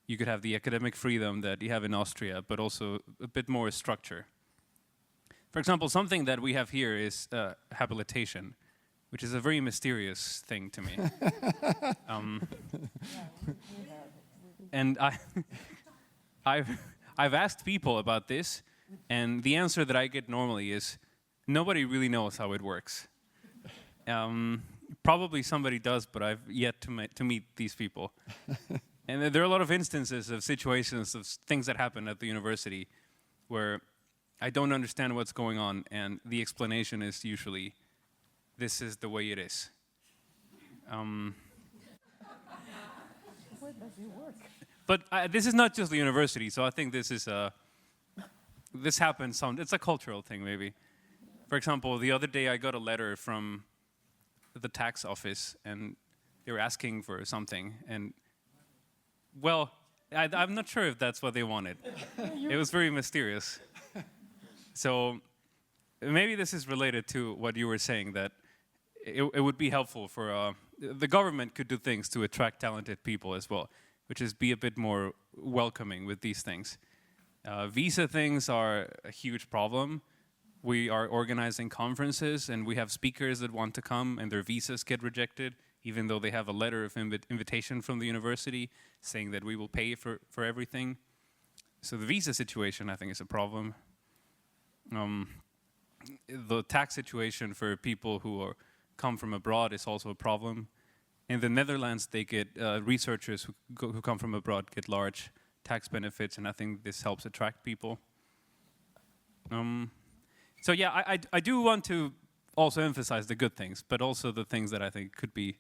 you could have the academic freedom that you have in Austria, but also a bit more structure. For example, something that we have here is habilitation, which is a very mysterious thing to me. And I've asked people about this, and the answer that I get normally is, nobody really knows how it works. Probably somebody does, but I've yet to meet these people. And there are a lot of instances of situations of things that happen at the university where I don't understand what's going on, and the explanation is usually, this is the way it is. But this is not just the university, so I think this happens. It's a cultural thing, maybe. For example, the other day I got a letter from the tax office, and they were asking for something, and well, I'm not sure if that's what they wanted. It was very mysterious. So maybe this is related to what you were saying, that it would be helpful for the government could do things to attract talented people as well, which is be a bit more welcoming with these things. Visa things are a huge problem. We are organizing conferences, and we have speakers that want to come, and their visas get rejected, even though they have a letter of invitation from the university saying that we will pay for everything. So the visa situation, I think, is a problem. The tax situation for people who come from abroad is also a problem. In the Netherlands, they get researchers who come from abroad get large tax benefits, and I think this helps attract people. So yeah, I do want to also emphasize the good things, but also the things that I think could be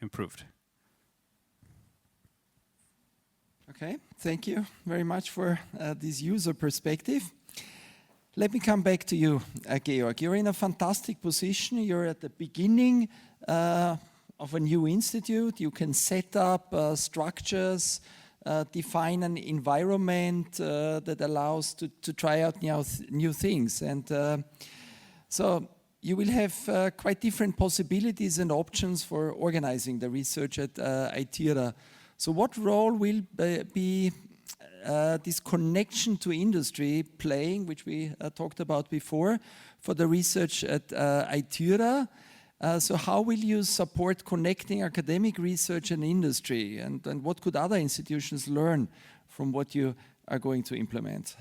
improved. Okay, thank you very much for this user perspective. Let me come back to you, Georg. You're in a fantastic position. You're at the beginning of a new institute. You can set up structures, define an environment that allows to try out new things. And so you will have quite different possibilities and options for organizing the research at ITIRA. So what role will be this connection to industry playing, which we talked about before, for the research at ITIRA? So how will you support connecting academic research and industry? And what could other institutions learn from what you are going to implement?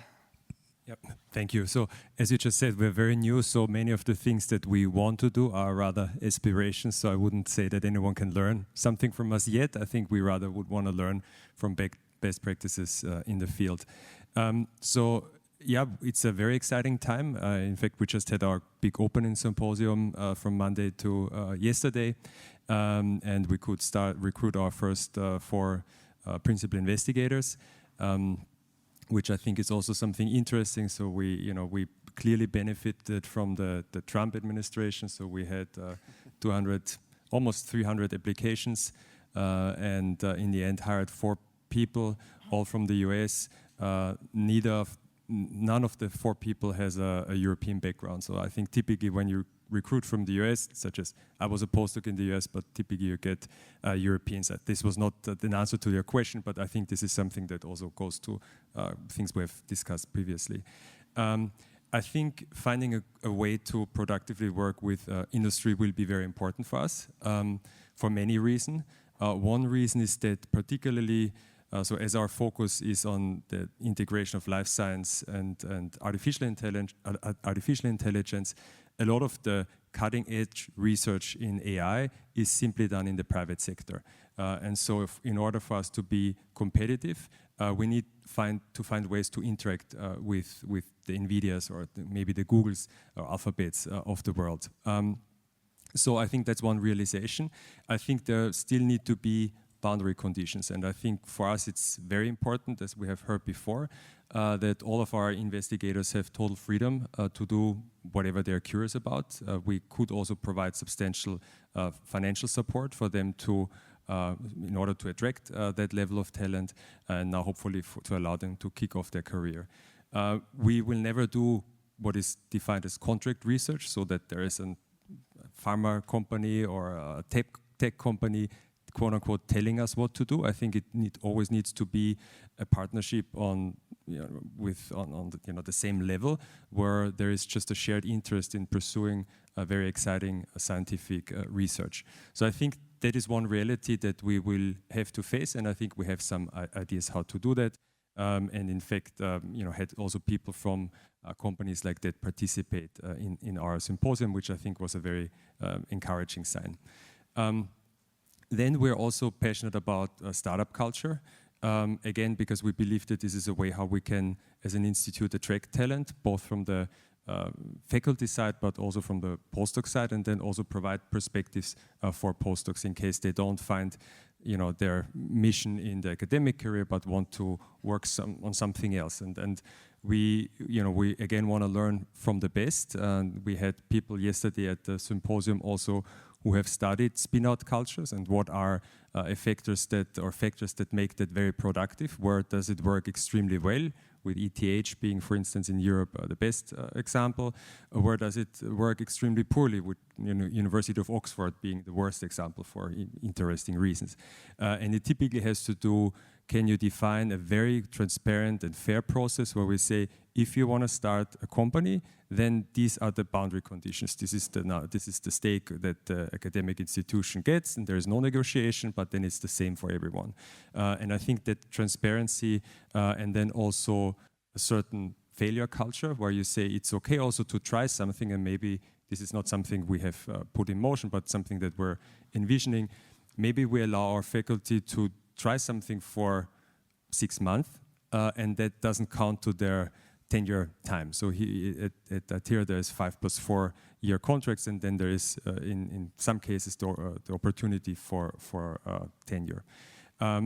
Yep, thank you. So, as you just said, we're very new, so many of the things that we want to do are rather aspirations, so I wouldn't say that anyone can learn something from us yet. I think we rather would want to learn from best practices in the field. Yeah, it's a very exciting time. In fact, we just had our big opening symposium from Monday to yesterday, and we could recruit our first 4 principal investigators, which I think is also something interesting. So we clearly benefited from the Trump administration. So we had almost 300 applications, and in the end hired 4 people, all from the US. None of the 4 people has a European background. So I think typically when you recruit from the US, such as I was a postdoc in the US, but typically you get Europeans. This was not an answer to your question, but I think this is something that also goes to things we have discussed previously. I think finding a way to productively work with industry will be very important for us for many reasons. One reason is that particularly so as our focus is on the integration of life science and artificial intelligence, a lot of the cutting-edge research in AI is simply done in the private sector. And so in order for us to be competitive, we need to find ways to interact with the NVIDIAs or maybe the Googles or Alphabets of the world. So I think that's one realization. I think there still need to be boundary conditions. And I think for us it's very important, as we have heard before, that all of our investigators have total freedom to do whatever they're curious about. We could also provide substantial financial support for them in order to attract that level of talent, and now hopefully to allow them to kick off their career. We will never do what is defined as contract research, so that there is a pharma company or a tech company quote unquote telling us what to do. I think it always needs to be a partnership on the same level, where there is just a shared interest in pursuing a very exciting scientific research. So I think that is one reality that we will have to face, and I think we have some ideas how to do that. And in fact, had also people from companies like that participate in our symposium, which I think was a very encouraging sign. Then we're also passionate about startup culture, again, because we believe that this is a way how we can, as an institute, attract talent, both from the faculty side, but also from the postdoc side, and then also provide perspectives for postdocs in case they don't find their mission in the academic career, but want to work on something else. And we again want to learn from the best. And we had people yesterday at the symposium also who have studied spin-out cultures and what are factors that make that very productive. Where does it work extremely well, with ETH being, for instance, in Europe the best example? Where does it work extremely poorly, with University of Oxford being the worst example for interesting reasons? And it typically has to do, can you define a very transparent and fair process where we say, if you want to start a company, then these are the boundary conditions. This is the stake that the academic institution gets, and there is no negotiation, but then it's the same for everyone. And I think that transparency and then also a certain failure culture, where you say it's okay also to try something, and maybe this is not something we have put in motion, but something that we're envisioning. Maybe we allow our faculty to try something for 6 months, and that doesn't count to their tenure time. So at here there is 5 + 4 year contracts, and then there is in some cases the opportunity for tenure.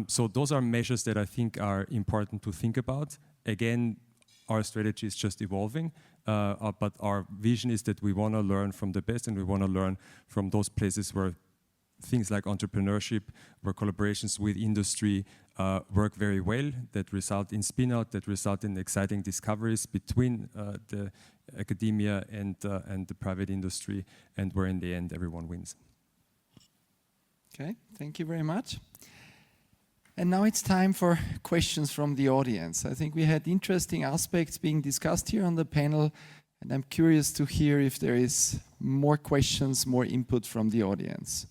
So those are measures that I think are important to think about. Again, our strategy is just evolving, but our vision is that we want to learn from the best, and we want to learn from those places where things like entrepreneurship, where collaborations with industry work very well, that result in spin-out, that result in exciting discoveries between the academia and the private industry, and where in the end everyone wins. Okay, thank you very much. And now it's time for questions from the audience. I think we had interesting aspects being discussed here on the panel, and I'm curious to hear if there is more questions, more input from the audience.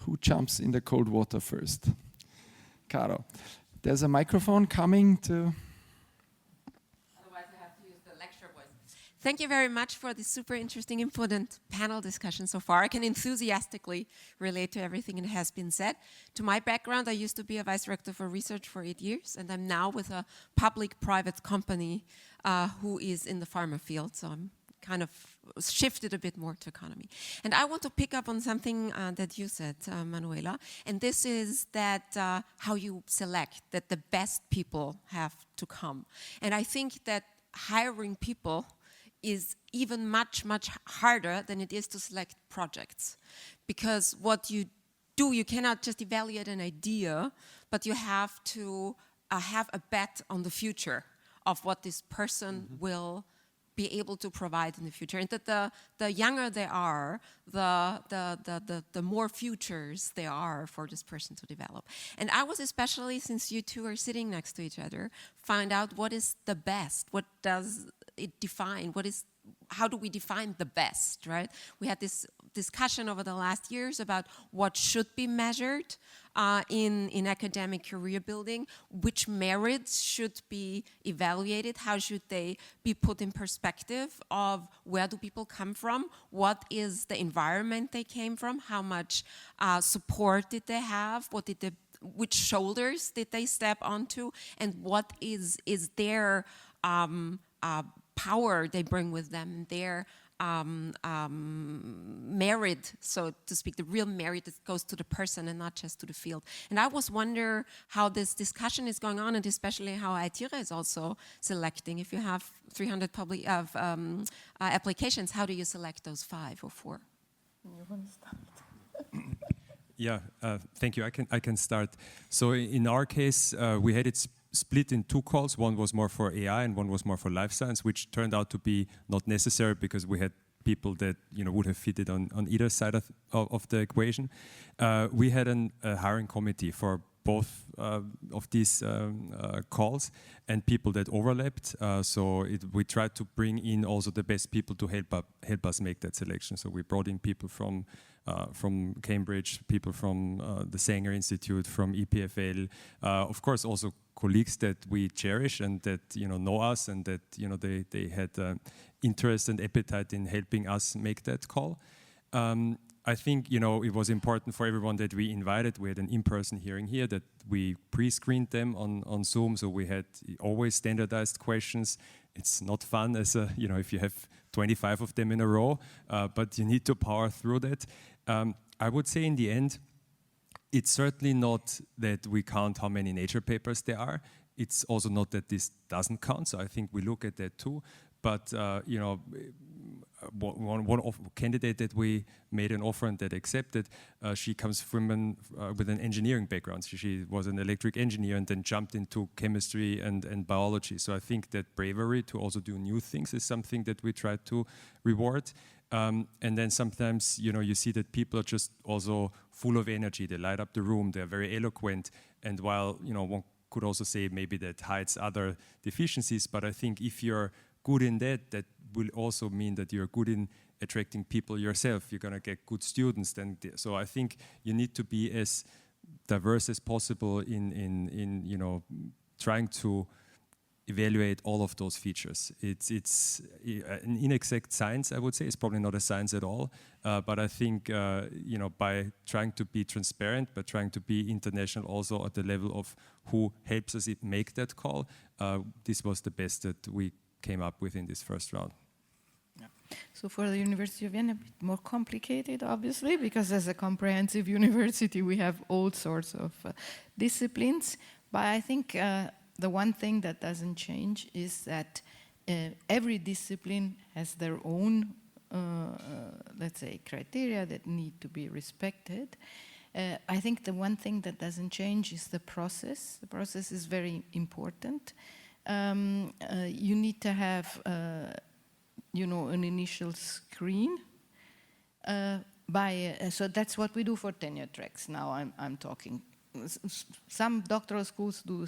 Who jumps in the cold water first? Caro. There's a microphone coming to... Otherwise I have to use Thank you very much for this super interesting input and panel discussion so far. I can enthusiastically relate to everything that has been said. To my background, I used to be a vice director for research for 8 years, and I'm now with a public-private company who is in the pharma field, so I'm kind of shifted a bit more to economy. And I want to pick up on something that you said, Manuela, and this is that how you select, that the best people have to come. And I think that hiring people is even much, much harder than it is to select projects. Because what you do, you cannot just evaluate an idea, but you have to have a bet on the future of what this person will be able to provide in the future. And that the younger they are, the more futures there are for this person to develop. And I was especially, since you two are sitting next to each other, find out what is the best, what does it define, how do we define the best, right? We had this discussion over the last years about what should be measured in academic career building, which merits should be evaluated, how should they be put in perspective of where do people come from, what is the environment they came from, how much support did they have, which shoulders did they step onto, and what is their power they bring with them, their merit, so to speak, the real merit that goes to the person and not just to the field. And I was wondering how this discussion is going on, and especially how Weitere is also selecting. If you have 300 applications, how do you select those 5 or 4? You want to start? Yeah, thank you. I can start. So in our case, we had it split in 2 calls. One was more for AI and one was more for life science, which turned out to be not necessary because we had people that would have fitted on either side of the equation. We had a hiring committee for both of these calls and people that overlapped. So we tried to bring in also the best people to help us make that selection. So we brought in people from Cambridge, people from the Sanger Institute, from EPFL, of course also colleagues that we cherish and that know us and that they had interest and appetite in helping us make that call. I think it was important for everyone that we invited. We had an in-person hearing here that we pre-screened them on Zoom, so we had always standardized questions. It's not fun as if you have 25 of them in a row, but you need to power through that. I would say in the end, it's certainly not that we count how many Nature papers there are. It's also not that this doesn't count, so I think we look at that too. But one candidate that we made an offer and that accepted, she comes from with an engineering background. She was an electric engineer and then jumped into chemistry and biology. So I think that bravery to also do new things is something that we try to reward. And then sometimes, you see that people are just also full of energy. They light up the room. They're very eloquent. And while, one could also say maybe that hides other deficiencies, but I think if you're good in that will also mean that you're good in attracting people yourself. You're going to get good students. So I think you need to be as diverse as possible in trying to evaluate all of those features. It's an inexact science, I would say. It's probably not a science at all. But I think by trying to be transparent, by trying to be international also at the level of who helps us make that call, this was the best that we came up with in this first round. Yeah. So for the University of Vienna, a bit more complicated, obviously, because as a comprehensive university, we have all sorts of disciplines. But I think the one thing that doesn't change is that every discipline has their own, let's say, criteria that need to be respected. I think the one thing that doesn't change is the process. The process is very important. You need to have, an initial screen. So that's what we do for tenure tracks. Now I'm talking. Some doctoral schools do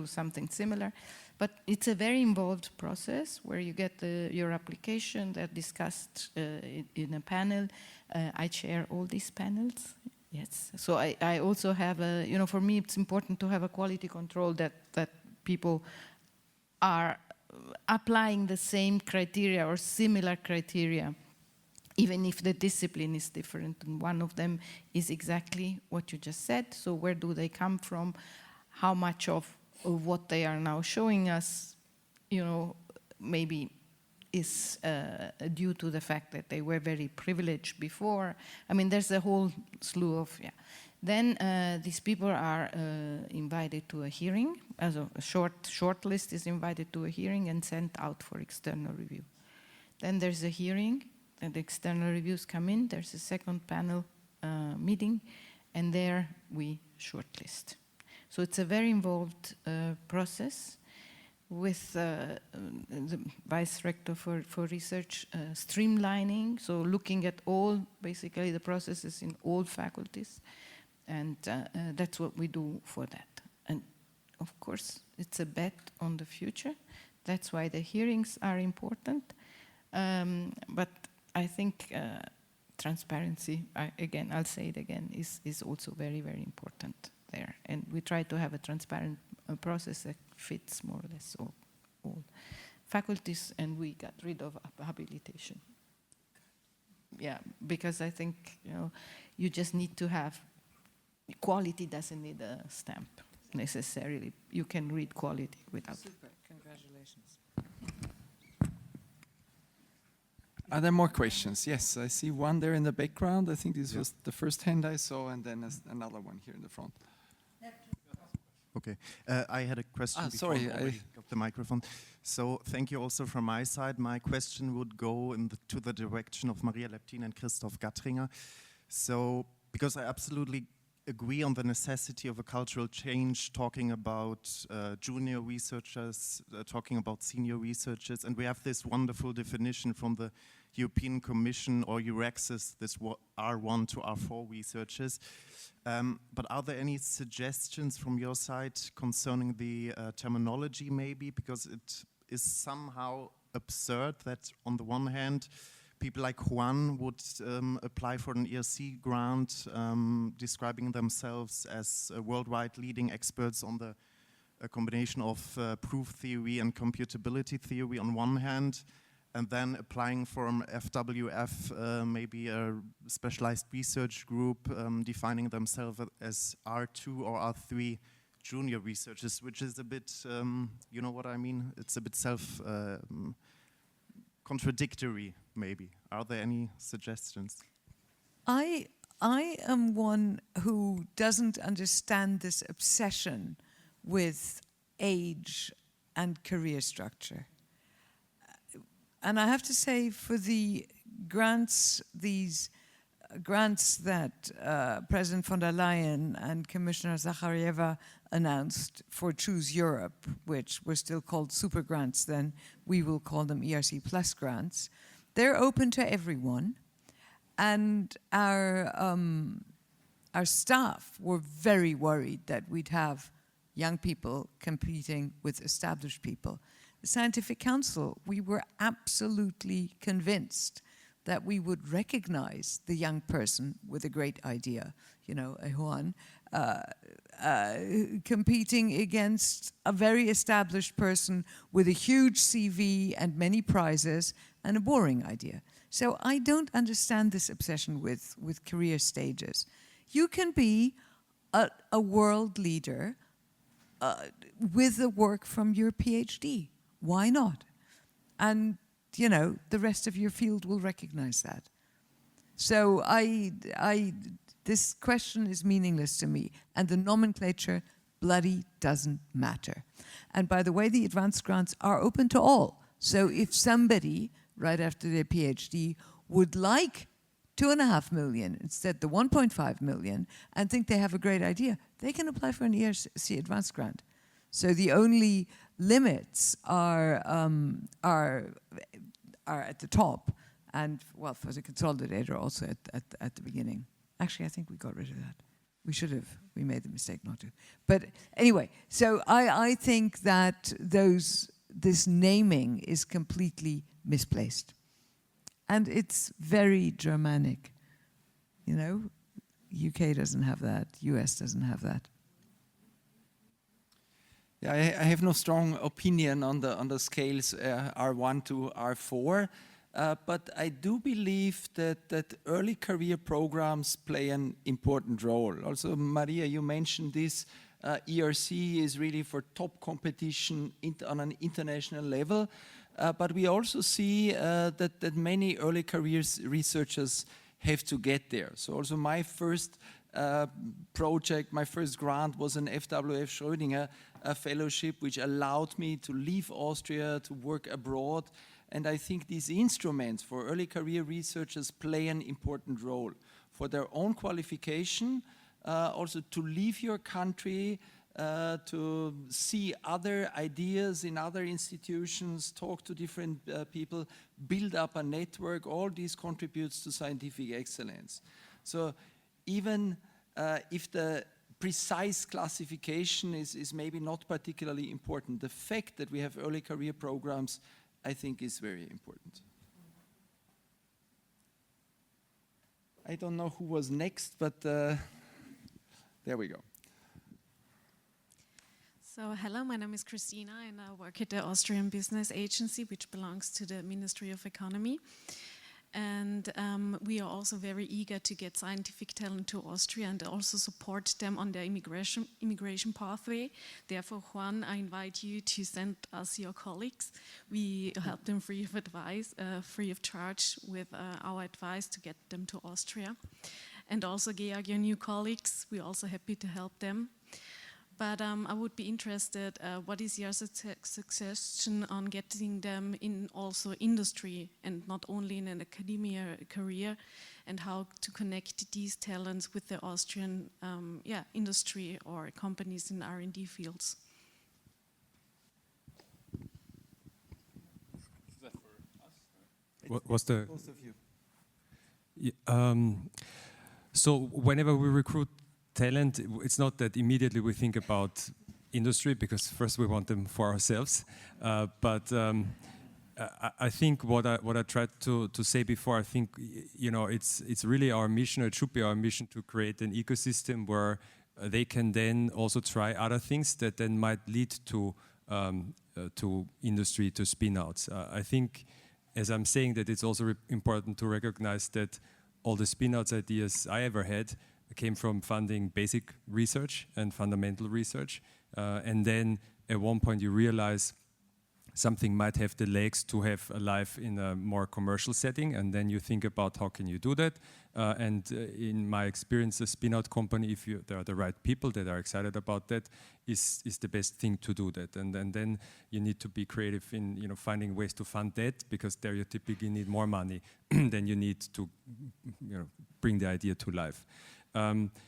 something similar, but it's a very involved process where you get your application. They're discussed in a panel. I chair all these panels. Yes. So I also have for me it's important to have a quality control that people are applying the same criteria or similar criteria, even if the discipline is different. And one of them is exactly what you just said. So where do they come from? How much of what they are now showing us, maybe is due to the fact that they were very privileged before. I mean, there's a whole slew of, Then these people are invited to a hearing. As a short list is invited to a hearing and sent out for external review. Then there's a hearing, and the external reviews come in. There's a second panel meeting, and there we shortlist. So it's a very involved process with the Vice Rector for Research streamlining, so looking at all, basically the processes in all faculties. And that's what we do for that. And of course, it's a bet on the future. That's why the hearings are important. But I think transparency, I'll say it again, is also very, very important there. And we try to have a transparent process that fits more or less all faculties, and we got rid of habilitation. Yeah, because I think, you just need to have quality doesn't need a stamp necessarily. You can read quality without. Super, congratulations. Are there more questions? Yes, I see one there in the background. I think this was the first hand I saw, and then another one here in the front. Okay, I had a question before sorry, I got the microphone. So thank you also from my side. My question would go to the direction of Maria Leptin and Christof Gattringer. So, because I absolutely agree on the necessity of a cultural change, talking about junior researchers, talking about senior researchers, and we have this wonderful definition from the European Commission or Eurexis, this R1 to R4 researchers. But are there any suggestions from your side concerning the terminology maybe? Because it is somehow absurd that on the one hand, people like Juan would apply for an ERC grant, describing themselves as worldwide leading experts on the combination of proof theory and computability theory on one hand, and then applying for an FWF, maybe a specialized research group, defining themselves as R2 or R3 junior researchers, which is a bit, you know what I mean? It's a bit contradictory, maybe. Are there any suggestions? I am one who doesn't understand this obsession with age and career structure. And I have to say, for the grants, these grants that President von der Leyen and Commissioner Zacharieva announced for Choose Europe, which were still called super grants then, we will call them ERC Plus grants, they're open to everyone. And our staff were very worried that we'd have young people competing with established people. The Scientific Council, we were absolutely convinced that we would recognize the young person with a great idea, a Juan, competing against a very established person with a huge CV and many prizes and a boring idea. So I don't understand this obsession with career stages. You can be a world leader with the work from your PhD. Why not? And, the rest of your field will recognize that. So this question is meaningless to me. And the nomenclature bloody doesn't matter. And by the way, the advanced grants are open to all. So if somebody, right after their PhD, would like 2.5 million instead the 1.5 million and think they have a great idea, they can apply for an ERC advanced grant. So the only limits are at the top, and well, for the consolidator also at the beginning. Actually, I think we got rid of that. We should have. We made the mistake not to. But anyway, so I think that this naming is completely misplaced, and it's very Germanic. UK doesn't have that. US doesn't have that. Yeah, I have no strong opinion on the scales R1 to R4, but I do believe that early career programs play an important role. Also, Maria, you mentioned this. ERC is really for top competition on an international level, but we also see that many early careers researchers have to get there. So also my first project, my first grant was an FWF-Schrödinger fellowship, which allowed me to leave Austria to work abroad. And I think these instruments for early career researchers play an important role for their own qualification, also to leave your country, to see other ideas in other institutions, talk to different people, build up a network. All this contributes to scientific excellence. So even if the precise classification is maybe not particularly important, the fact that we have early career programs, I think, is very important. I don't know who was next, but there we go. So hello, my name is Christina and I work at the Austrian Business Agency, which belongs to the Ministry of Economy. And we are also very eager to get scientific talent to Austria and also support them on their immigration pathway. Therefore, Juan, I invite you to send us your colleagues. We help them free of advice, free of charge with our advice to get them to Austria. And also, Georg, your new colleagues, we're also happy to help them. But I would be interested, what is your suggestion on getting them in also industry and not only in an academia career, and how to connect these talents with the Austrian industry or companies in R&D fields? Is that for us? What was the? Both of you. Yeah, so whenever we recruit talent, it's not that immediately we think about industry, because first we want them for ourselves. But I think what I tried to say before, I think it's really our mission. It should be our mission to create an ecosystem where they can then also try other things that then might lead to industry, to spin-outs. I think, as I'm saying, that it's also important to recognize that all the spin-outs ideas I ever had came from funding basic research and fundamental research. And then at one point you realize something might have the legs to have a life in a more commercial setting, and then you think about how can you do that. And in my experience, a spin-out company, if there are the right people that are excited about that, is the best thing to do that. And then you need to be creative in finding ways to fund that, because there you typically need more money than you need to bring the idea to life.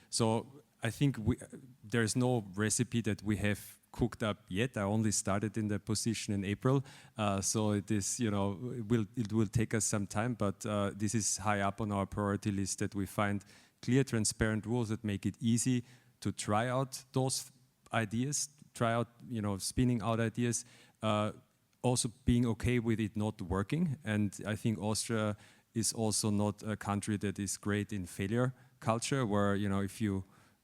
So I think there's no recipe that we have cooked up yet. I only started in the position in April, so it is, it will take us some time, but this is high up on our priority list, that we find clear, transparent rules that make it easy to try out those ideas, try out, spinning out ideas, also being okay with it not working. And I think Austria is also not a country that is great in failure culture, where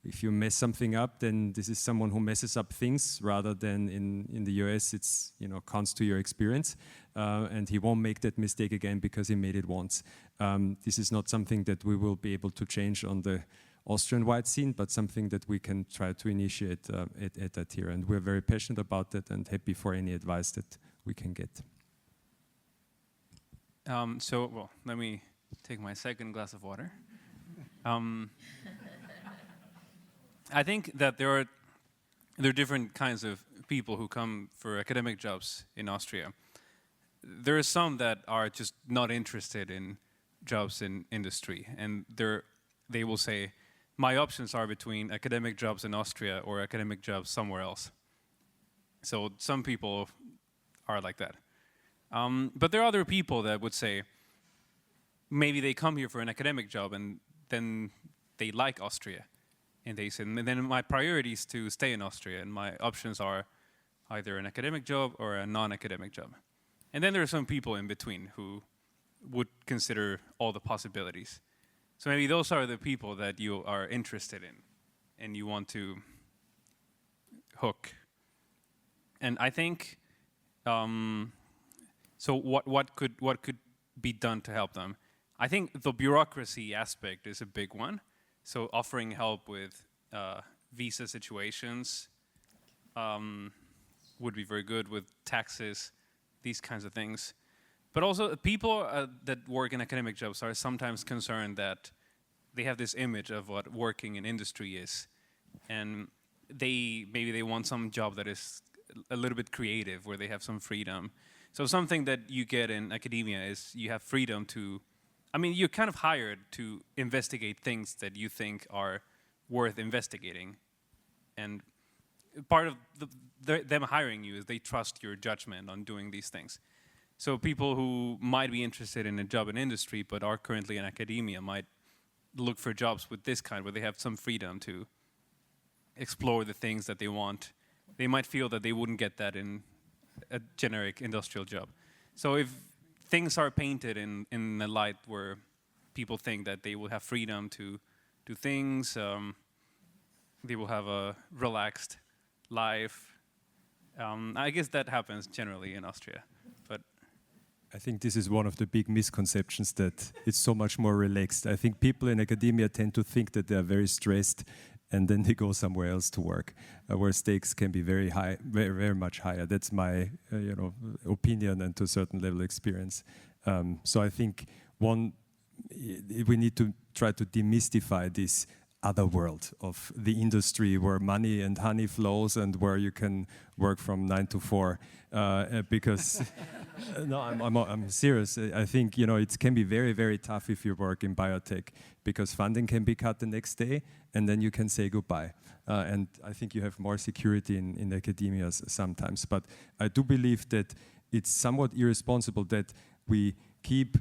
if you mess something up, then this is someone who messes up things, rather than in the US it's counts to your experience, and he won't make that mistake again because he made it once. This is not something that we will be able to change on the Austrian-wide scene, but something that we can try to initiate at that here, and we're very passionate about that and happy for any advice that we can get. Let me take my second glass of water. I think that there are different kinds of people who come for academic jobs in Austria. There are some that are just not interested in jobs in industry, and they will say, my options are between academic jobs in Austria or academic jobs somewhere else. So some people are like that. But there are other people that would say, maybe they come here for an academic job and then they like Austria. And they said, and then my priority is to stay in Austria, and my options are either an academic job or a non-academic job. And then there are some people in between who would consider all the possibilities. So maybe those are the people that you are interested in and you want to hook. And I think, so what could be done to help them? I think the bureaucracy aspect is a big one. So offering help with visa situations would be very good, with taxes, these kinds of things. But also people that work in academic jobs are sometimes concerned that they have this image of what working in industry is. And maybe they want some job that is a little bit creative, where they have some freedom. So something that you get in academia is you have freedom to, I mean, you're kind of hired to investigate things that you think are worth investigating. And part of them hiring you is they trust your judgment on doing these things. So people who might be interested in a job in industry but are currently in academia might look for jobs with this kind, where they have some freedom to explore the things that they want. They might feel that they wouldn't get that in a generic industrial job. So if things are painted in a light where people think that they will have freedom to do things, they will have a relaxed life. I guess that happens generally in Austria. But I think this is one of the big misconceptions, that it's so much more relaxed. I think people in academia tend to think that they are very stressed, and then they go somewhere else to work, where stakes can be very high, very, very much higher. That's my opinion, and to a certain level experience. So I think we need to try to demystify this other world of the industry, where money and honey flows, and where you can work from 9 to 4. Because no, I'm serious. I think it can be very, very tough if you work in biotech, because funding can be cut the next day, and then you can say goodbye. And I think you have more security in academia sometimes. But I do believe that it's somewhat irresponsible that we keep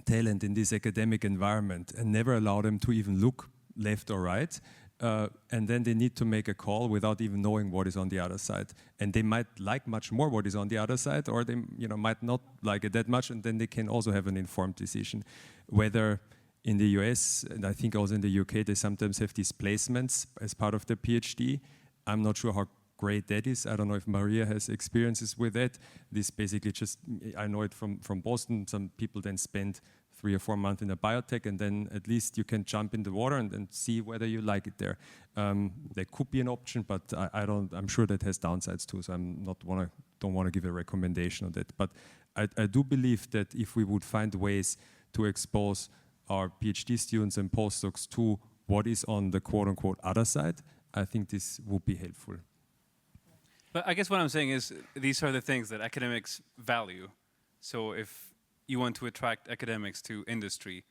talent in this academic environment and never allow them to even look left or right, and then they need to make a call without even knowing what is on the other side. And they might like much more what is on the other side, or they might not like it that much, and then they can also have an informed decision. Whether in the US, and I think also in the UK, they sometimes have these placements as part of their PhD. I'm not sure how great that is. I don't know if Maria has experiences with that. This basically just, I know it from Boston, some people then spend 3 or 4 months in a biotech, and then at least you can jump in the water and see whether you like it there. That could be an option, but I'm sure that has downsides too, so don't want to give a recommendation on that. But I do believe that if we would find ways to expose our PhD students and postdocs to what is on the quote-unquote other side, I think this would be helpful. But I guess what I'm saying is, these are the things that academics value. So if you want to attract academics to industry,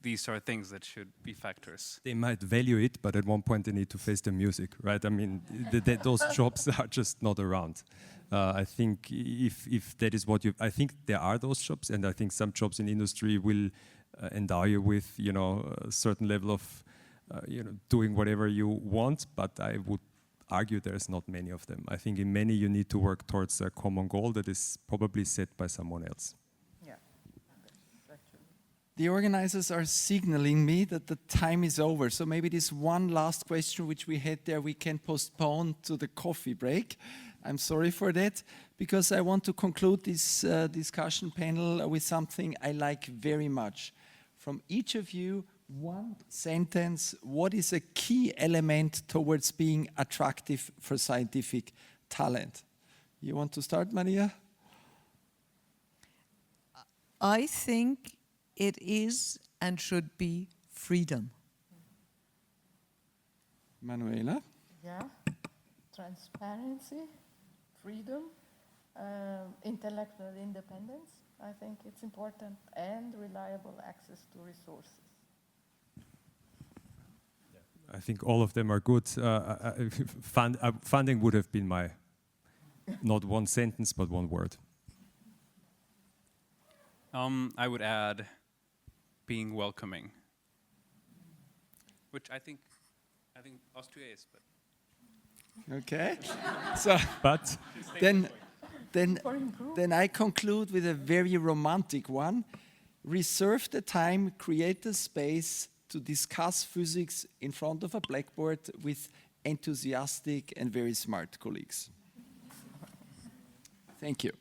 these are things that should be factors. They might value it, but at one point they need to face the music, right? I mean, those jobs are just not around. I think if that is what I think there are those jobs, and I think some jobs in industry will endow you with, a certain level of, doing whatever you want, but I would argue there's not many of them. I think in many you need to work towards a common goal that is probably set by someone else. The organizers are signaling me that the time is over. So maybe this one last question which we had there, we can postpone to the coffee break. I'm sorry for that, because I want to conclude this discussion panel with something I like very much. From each of you, one sentence, what is a key element towards being attractive for scientific talent? You want to start, Maria? I think it is and should be freedom. Manuela? Yeah, transparency, freedom, intellectual independence. I think it's important, and reliable access to resources. I think all of them are good. Funding would have been my, not one sentence, but one word. I would add being welcoming, which I think Austria is, but. Okay. So, but then I conclude with a very romantic one. Reserve the time, create the space to discuss physics in front of a blackboard with enthusiastic and very smart colleagues. Thank you.